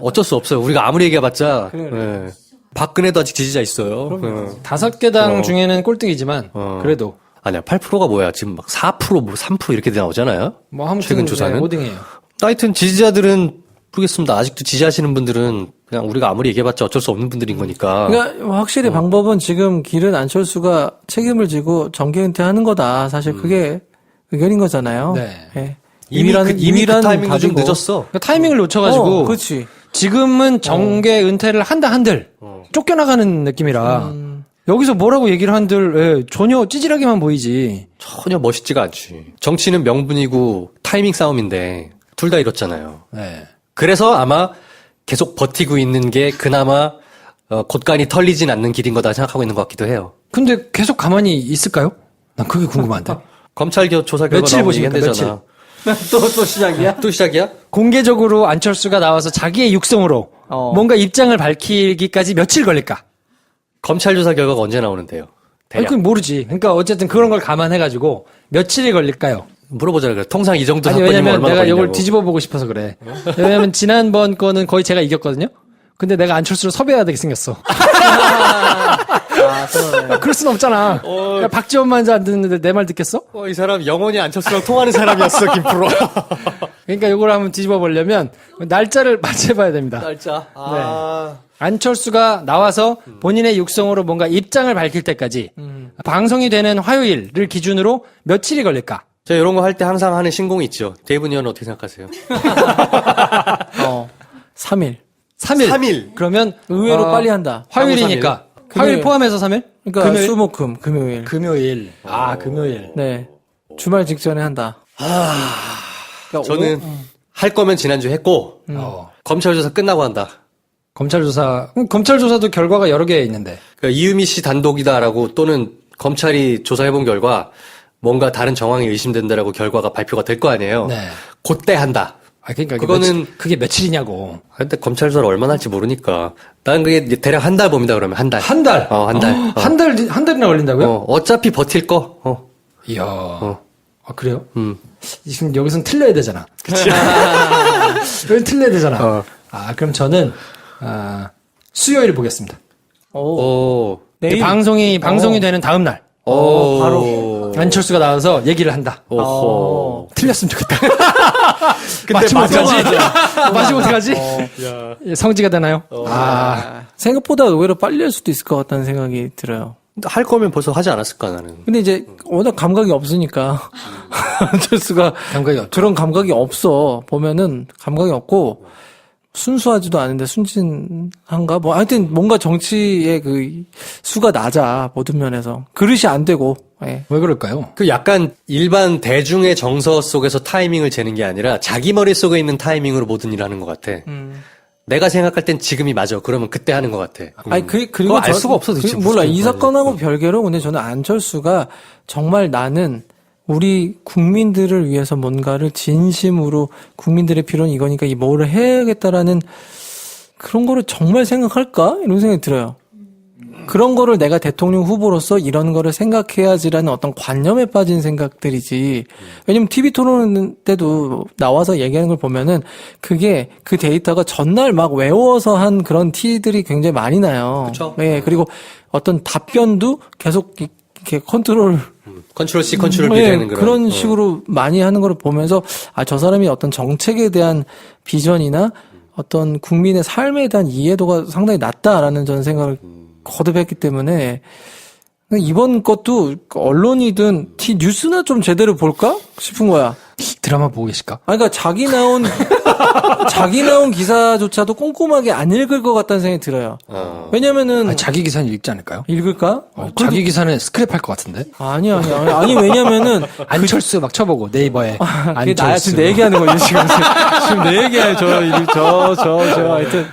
어쩔 수 없어요. 우리가 아무리 얘기해봤자 예. 박근혜도 아직 지지자 있어요. 5개 당 중에는 꼴등이지만 그래도 아니야, 8%가 뭐야? 지금 막 4%, 뭐 3% 이렇게 나오잖아요. 뭐 아무튼 최근 조사는? 5등이에요. 하여튼 지지자들은 모르겠습니다. 아직도 지지하시는 분들은 그냥 우리가 아무리 얘기해봤자 어쩔 수 없는 분들인 거니까. 그러니까 확실히 방법은 지금 길은 안철수가 책임을 지고 정계 은퇴하는 거다. 사실 그게 의견인 거잖아요. 네. 예. 이미 그 타이밍도 좀 답이고. 늦었어. 그러니까 타이밍을 놓쳐가지고 그렇지. 지금은 정계 은퇴를 한다 한들 쫓겨나가는 느낌이라 여기서 뭐라고 얘기를 한들 전혀 찌질하게만 보이지. 전혀 멋있지가 않지. 정치는 명분이고 타이밍 싸움인데 둘 다 이렇잖아요. 네. 그래서 아마 계속 버티고 있는 게 그나마 곳간이 털리진 않는 길인 거다 생각하고 있는 것 같기도 해요. 근데 계속 가만히 있을까요? 난 그게 궁금한데. 검찰 조사 결과 며칠 나오면 보십니까? 얘기한대잖아. 또 시작이야? 또 시작이야? 공개적으로 안철수가 나와서 자기의 육성으로 뭔가 입장을 밝히기까지 며칠 걸릴까? 검찰 조사 결과가 언제 나오는데요? 아니, 대략. 그건 모르지. 그러니까 어쨌든 그런 걸 감안해가지고 며칠이 걸릴까요? 물어보자 그래. 통상 이 정도 아니, 사건이면 왜냐면 얼마나 내가 이걸 걸리냐고. 뒤집어 보고 싶어서 그래. 왜냐면 지난번 거는 거의 제가 이겼거든요? 근데 내가 안철수를 섭외해야 되게 생겼어. 그럴 순 없잖아. 야, 박지원만 안 듣는데 내 말 듣겠어? 이 사람 영원히 안철수랑 통하는 사람이었어, 김프로. 그러니까 이걸 한번 뒤집어 보려면 날짜를 맞춰봐야 됩니다. 날짜. 안철수가 나와서 본인의 육성으로 뭔가 입장을 밝힐 때까지 방송이 되는 화요일을 기준으로 며칠이 걸릴까? 제가 이런 거 할 때 항상 하는 신공이 있죠. 데이브 의원 어떻게 생각하세요? 3일. 3일. 3일. 그러면 의외로 빨리 한다. 화요일이니까. 화요일 금요일. 포함해서 3일? 그러니까 금요일? 수목금 금요일. 금요일. 금요일. 네. 주말 직전에 한다. 그러니까 저는 할 거면 지난주 했고, 검찰 조사 끝나고 한다. 검찰 조사도 결과가 여러 개 있는데. 그러니까 이유미 씨 단독이다라고 또는 검찰이 조사해본 결과 뭔가 다른 정황이 의심된다라고 결과가 발표가 될 거 아니에요. 네. 그때 한다. 그러니까 그거는 그게 며칠이냐고. 근데 검찰 조사를 얼마나 할지 모르니까. 나는 그게 이제 대략 한 달 봅니다, 그러면. 한 달. 한 달? 한 달. 한 달이나 걸린다고요? 어차피 버틸 거. 이야. 그래요? 지금 여기서는 틀려야 되잖아. 그치. 여기 틀려야 되잖아. 그럼 저는, 수요일 보겠습니다. 내일 방송이 되는 다음 날. 바로. 안철수가 나와서 얘기를 한다. 오호. 틀렸으면 좋겠다. 근데 맞히면 어떡하지? 맞히면 어떡하지? 성지가 되나요? 생각보다 의외로 빨리 할 수도 있을 것 같다는 생각이 들어요. 할 거면 벌써 하지 않았을까, 나는. 근데 이제 워낙 감각이 없으니까 안철수가 감각이 없죠. 그런 감각이 없어. 보면은 감각이 없고 순수하지도 않은데 순진한가? 뭐 하여튼 뭔가 정치의 그 수가 낮아. 모든 면에서. 그릇이 안 되고. 예. 왜 그럴까요? 그 약간 일반 대중의 정서 속에서 타이밍을 재는 게 아니라 자기 머릿속에 있는 타이밍으로 모든 일을 하는 것 같아. 내가 생각할 땐 지금이 맞아. 그러면 그때 하는 것 같아. 아니 그리고 그거 알 수가 없어, 도대체. 몰라. 무슨 이 사건하고 별개로 근데 저는 안철수가 정말 나는 우리 국민들을 위해서 뭔가를 진심으로 국민들의 필요는 이거니까 이 뭐를 해야겠다라는 그런 거를 정말 생각할까? 이런 생각이 들어요. 그런 거를 내가 대통령 후보로서 이런 거를 생각해야지라는 어떤 관념에 빠진 생각들이지. 왜냐면 TV 토론 때도 나와서 얘기하는 걸 보면은 그게 그 데이터가 전날 막 외워서 한 그런 티들이 굉장히 많이 나요. 그쵸. 예, 그리고 어떤 답변도 계속 이렇게 컨트롤 컨트롤 C, 컨트롤 B 되는 그런 식으로 많이 하는 걸 보면서 저 사람이 어떤 정책에 대한 비전이나 어떤 국민의 삶에 대한 이해도가 상당히 낮다라는 저는 생각을 거듭했기 때문에 이번 것도 언론이든 뉴스나 좀 제대로 볼까 싶은 거야. 드라마 보고 계실까? 그러니까 자기 나온 기사조차도 꼼꼼하게 안 읽을 것 같다는 생각이 들어요. 왜냐면은 자기 기사는 읽지 않을까요? 읽을까? 자기 기사는 스크랩 할 것 같은데? 아니 왜냐면은 안철수 막 쳐보고 네이버에 그게 나야 지금 내 얘기하는 거지 지금 내 얘기야 저 하여튼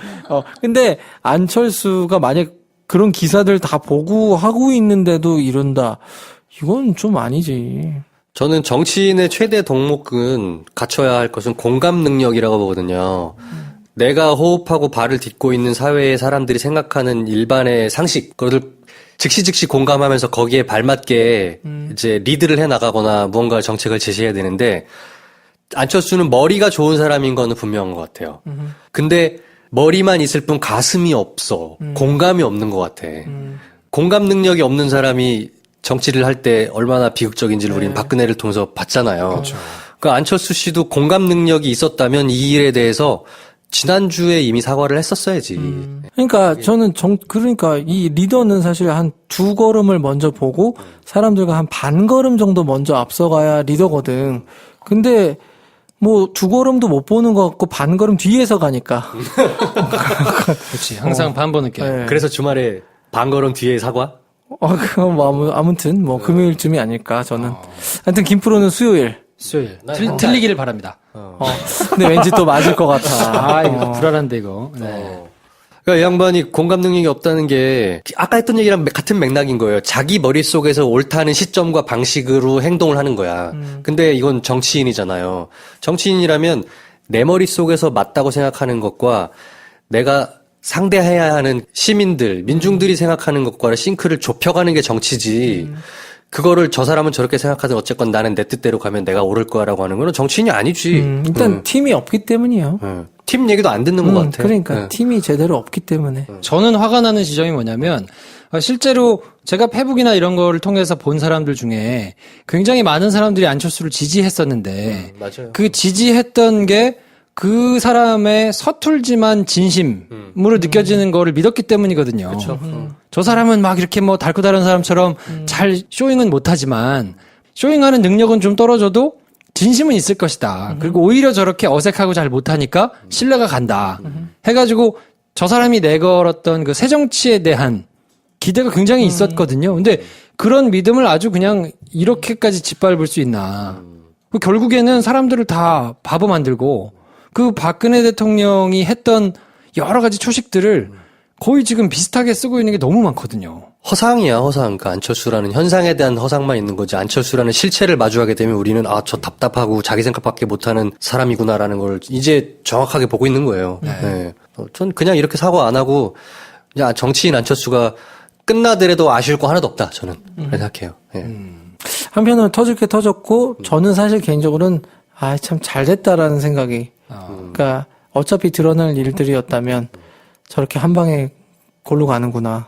근데 안철수가 만약 그런 기사들 다 보고 하고 있는데도 이런다 이건 좀 아니지. 저는 정치인의 최대 덕목은 갖춰야 할 것은 공감 능력이라고 보거든요. 내가 호흡하고 발을 딛고 있는 사회의 사람들이 생각하는 일반의 상식, 그것을 즉시 공감하면서 거기에 발맞게 이제 리드를 해 나가거나 무언가 정책을 제시해야 되는데 안철수는 머리가 좋은 사람인 거는 분명한 것 같아요. 근데 머리만 있을 뿐 가슴이 없어. 공감이 없는 것 같아. 공감 능력이 없는 사람이 정치를 할 때 얼마나 비극적인지를 우리는 박근혜를 통해서 봤잖아요. 그렇죠. 그 안철수 씨도 공감 능력이 있었다면 이 일에 대해서 지난주에 이미 사과를 했었어야지. 그러니까 저는 그러니까 이 리더는 사실 한 2걸음을 먼저 보고 사람들과 한 반 걸음 정도 먼저 앞서가야 리더거든. 근데 뭐 2걸음도 못 보는 것 같고 반 걸음 뒤에서 가니까. 그렇지. 항상 반 보는 게. 네. 그래서 주말에 반걸음 뒤에 사과? 그럼 뭐 아무튼 뭐 금요일쯤이 아닐까 저는. 하여튼 김프로는 수요일. 수요일. 틀리기를 바랍니다. 근데 왠지 또 맞을 것 같아. 아, 이거 불안한데, 이거. 네. 그러니까 이 양반이 공감 능력이 없다는 게 아까 했던 얘기랑 같은 맥락인 거예요. 자기 머릿속에서 옳다는 시점과 방식으로 행동을 하는 거야. 근데 이건 정치인이잖아요. 정치인이라면 내 머릿속에서 맞다고 생각하는 것과 내가 상대해야 하는 시민들, 민중들이 생각하는 것과를 싱크를 좁혀가는 게 정치지. 그거를 저 사람은 저렇게 생각하든 어쨌건 나는 내 뜻대로 가면 내가 옳을 거야라고 하는 거는 정치인이 아니지. 일단 팀이 없기 때문이에요. 팀 얘기도 안 듣는 것 같아. 그러니까 팀이 제대로 없기 때문에. 저는 화가 나는 지점이 뭐냐면, 실제로 제가 페북이나 이런 거를 통해서 본 사람들 중에 굉장히 많은 사람들이 안철수를 지지했었는데, 맞아요. 그 지지했던 게 그 사람의 서툴지만 진심으로 느껴지는 거를 믿었기 때문이거든요. 그렇죠. 저 사람은 막 이렇게 뭐 달고 다른 사람처럼 잘 쇼잉은 못하지만 쇼잉하는 능력은 좀 떨어져도 진심은 있을 것이다. 그리고 오히려 저렇게 어색하고 잘 못하니까 신뢰가 간다. 해가지고 저 사람이 내걸었던 그 새정치에 대한 기대가 굉장히 있었거든요. 근데 그런 믿음을 아주 그냥 이렇게까지 짓밟을 수 있나. 결국에는 사람들을 다 바보 만들고 그 박근혜 대통령이 했던 여러 가지 초식들을 거의 지금 비슷하게 쓰고 있는 게 너무 많거든요. 허상이야, 허상. 그러니까 안철수라는 현상에 대한 허상만 있는 거지. 안철수라는 실체를 마주하게 되면 우리는 저 답답하고 자기 생각밖에 못하는 사람이구나라는 걸 이제 정확하게 보고 있는 거예요. 네. 전 그냥 이렇게 사과 안 하고 그냥 정치인 안철수가 끝나더라도 아쉬울 거 하나도 없다. 저는 그렇게 생각해요. 네. 한편으로는 터질 게 터졌고 저는 사실 개인적으로는 참 잘됐다라는 생각이. 그러니까 어차피 드러날 일들이었다면 저렇게 한 방에 골로 가는구나.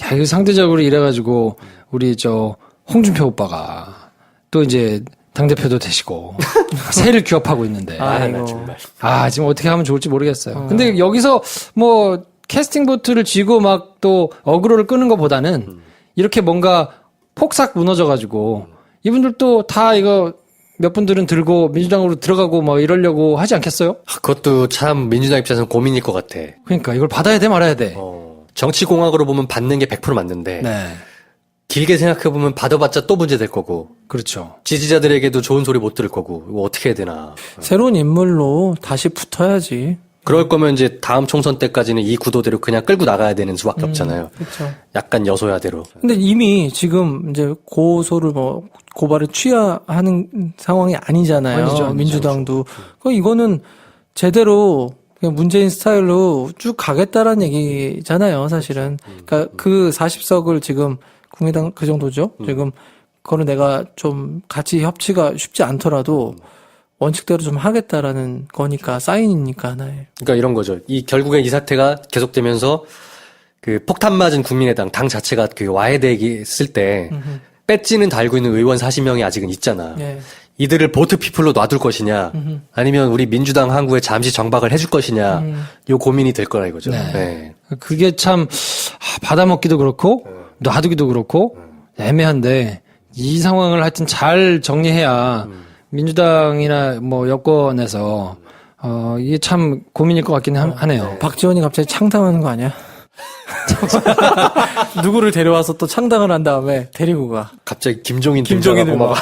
야, 이거 상대적으로 이래가지고 우리 홍준표 오빠가 또 이제 당대표도 되시고 새를 기업하고 있는데 아이고. 지금 어떻게 하면 좋을지 모르겠어요. 근데 여기서 뭐 캐스팅 보트를 쥐고 막 또 어그로를 끄는 것보다는 이렇게 뭔가 폭삭 무너져가지고 이분들도 다 이거 몇 분들은 들고 민주당으로 들어가고 뭐 이러려고 하지 않겠어요? 그것도 참 민주당 입장에서는 고민일 것 같아. 그러니까 이걸 받아야 돼 말아야 돼. 정치공학으로 보면 받는 게 100% 맞는데 네. 길게 생각해보면 받아봤자 또 문제 될 거고 그렇죠. 지지자들에게도 좋은 소리 못 들을 거고 이거 어떻게 해야 되나. 새로운 인물로 다시 붙어야지. 그럴 거면 이제 다음 총선 때까지는 이 구도대로 그냥 끌고 나가야 되는 수밖에 없잖아요. 그렇죠. 약간 여소야대로. 근데 이미 지금 이제 고발을 취하하는 상황이 아니잖아요. 아니죠. 민주당도. 이거는 제대로 그냥 문재인 스타일로 쭉 가겠다라는 얘기잖아요, 사실은. 그러니까 그 40석을 지금 국민의당 그 정도죠. 지금 그거는 내가 좀 같이 협치가 쉽지 않더라도 원칙대로 좀 하겠다라는 거니까 사인이니까 하나의. 그러니까 이런 거죠. 결국엔 이 사태가 계속되면서 그 폭탄 맞은 국민의당 당 자체가 그 와해되기 쓸 때 배지는 달고 있는 의원 40명이 아직은 있잖아. 예. 이들을 보트 피플로 놔둘 것이냐, 아니면 우리 민주당 항구에 잠시 정박을 해줄 것이냐, 요 고민이 될 거라 이거죠. 네. 네. 그게 참 받아먹기도 그렇고 놔두기도 그렇고 애매한데 이 상황을 하여튼 잘 정리해야 민주당이나 뭐 여권에서 이게 참 고민일 것 같긴 하네요. 박지원이 갑자기 창당하는 거 아니야? 누구를 데려와서 또 창당을 한 다음에 데리고 가. 갑자기 김종인을 김종인을 막.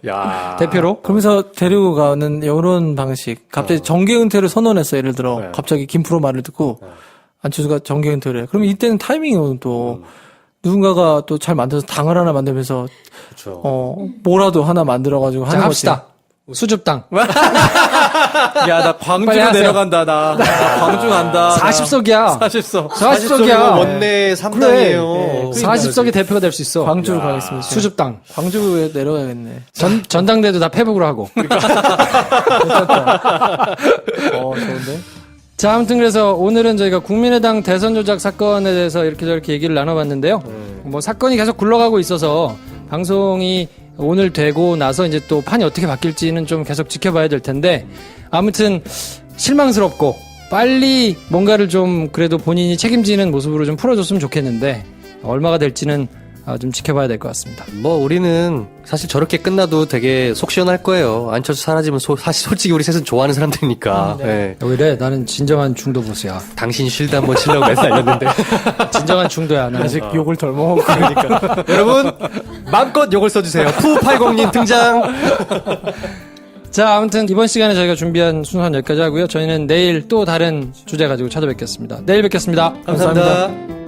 야. 대표로? 그러면서 데리고 가는 이런 방식. 갑자기 정계 은퇴를 선언했어. 예를 들어. 네. 갑자기 김프로 말을 듣고 안철수가 정계 은퇴를 해. 그러면 이때는 타이밍이 오는 또 누군가가 또 잘 만들어서 당을 하나 만들면서 그렇죠. 뭐라도 하나 만들어가지고 자, 하는 합시다. 수줍당. 야, 나 광주로 빨리 하세요. 내려간다. 나 광주 간다. 40석이야. 40석. 40석이야. 원내 3당이에요. 40석의 대표가 될 수 있어. 광주로 가겠습니다. 수줍당. 광주에 내려가야겠네. 전당대도 다 페북으로 하고. 좋은데? 자, 아무튼 그래서 오늘은 저희가 국민의당 대선 조작 사건에 대해서 이렇게 저렇게 얘기를 나눠봤는데요. 뭐 사건이 계속 굴러가고 있어서 방송이 오늘 되고 나서 이제 또 판이 어떻게 바뀔지는 좀 계속 지켜봐야 될 텐데 아무튼 실망스럽고 빨리 뭔가를 좀 그래도 본인이 책임지는 모습으로 좀 풀어줬으면 좋겠는데 얼마가 될지는 좀 지켜봐야 될 것 같습니다. 뭐 우리는 사실 저렇게 끝나도 되게 속 시원할 거예요. 안철수 사라지면 사실 솔직히 우리 셋은 좋아하는 사람들이니까. 네. 오히려 나는 진정한 중도 보수야. 당신 쉴드 한번 치려고 맨날 알렸는데. 진정한 중도야. 나는. 아직 욕을 덜 먹었고. 그러니까. 여러분 마음껏 욕을 써주세요. 푸80님 등장. 자, 아무튼 이번 시간에 저희가 준비한 순서는 여기까지 하고요. 저희는 내일 또 다른 주제 가지고 찾아뵙겠습니다. 내일 뵙겠습니다. 감사합니다.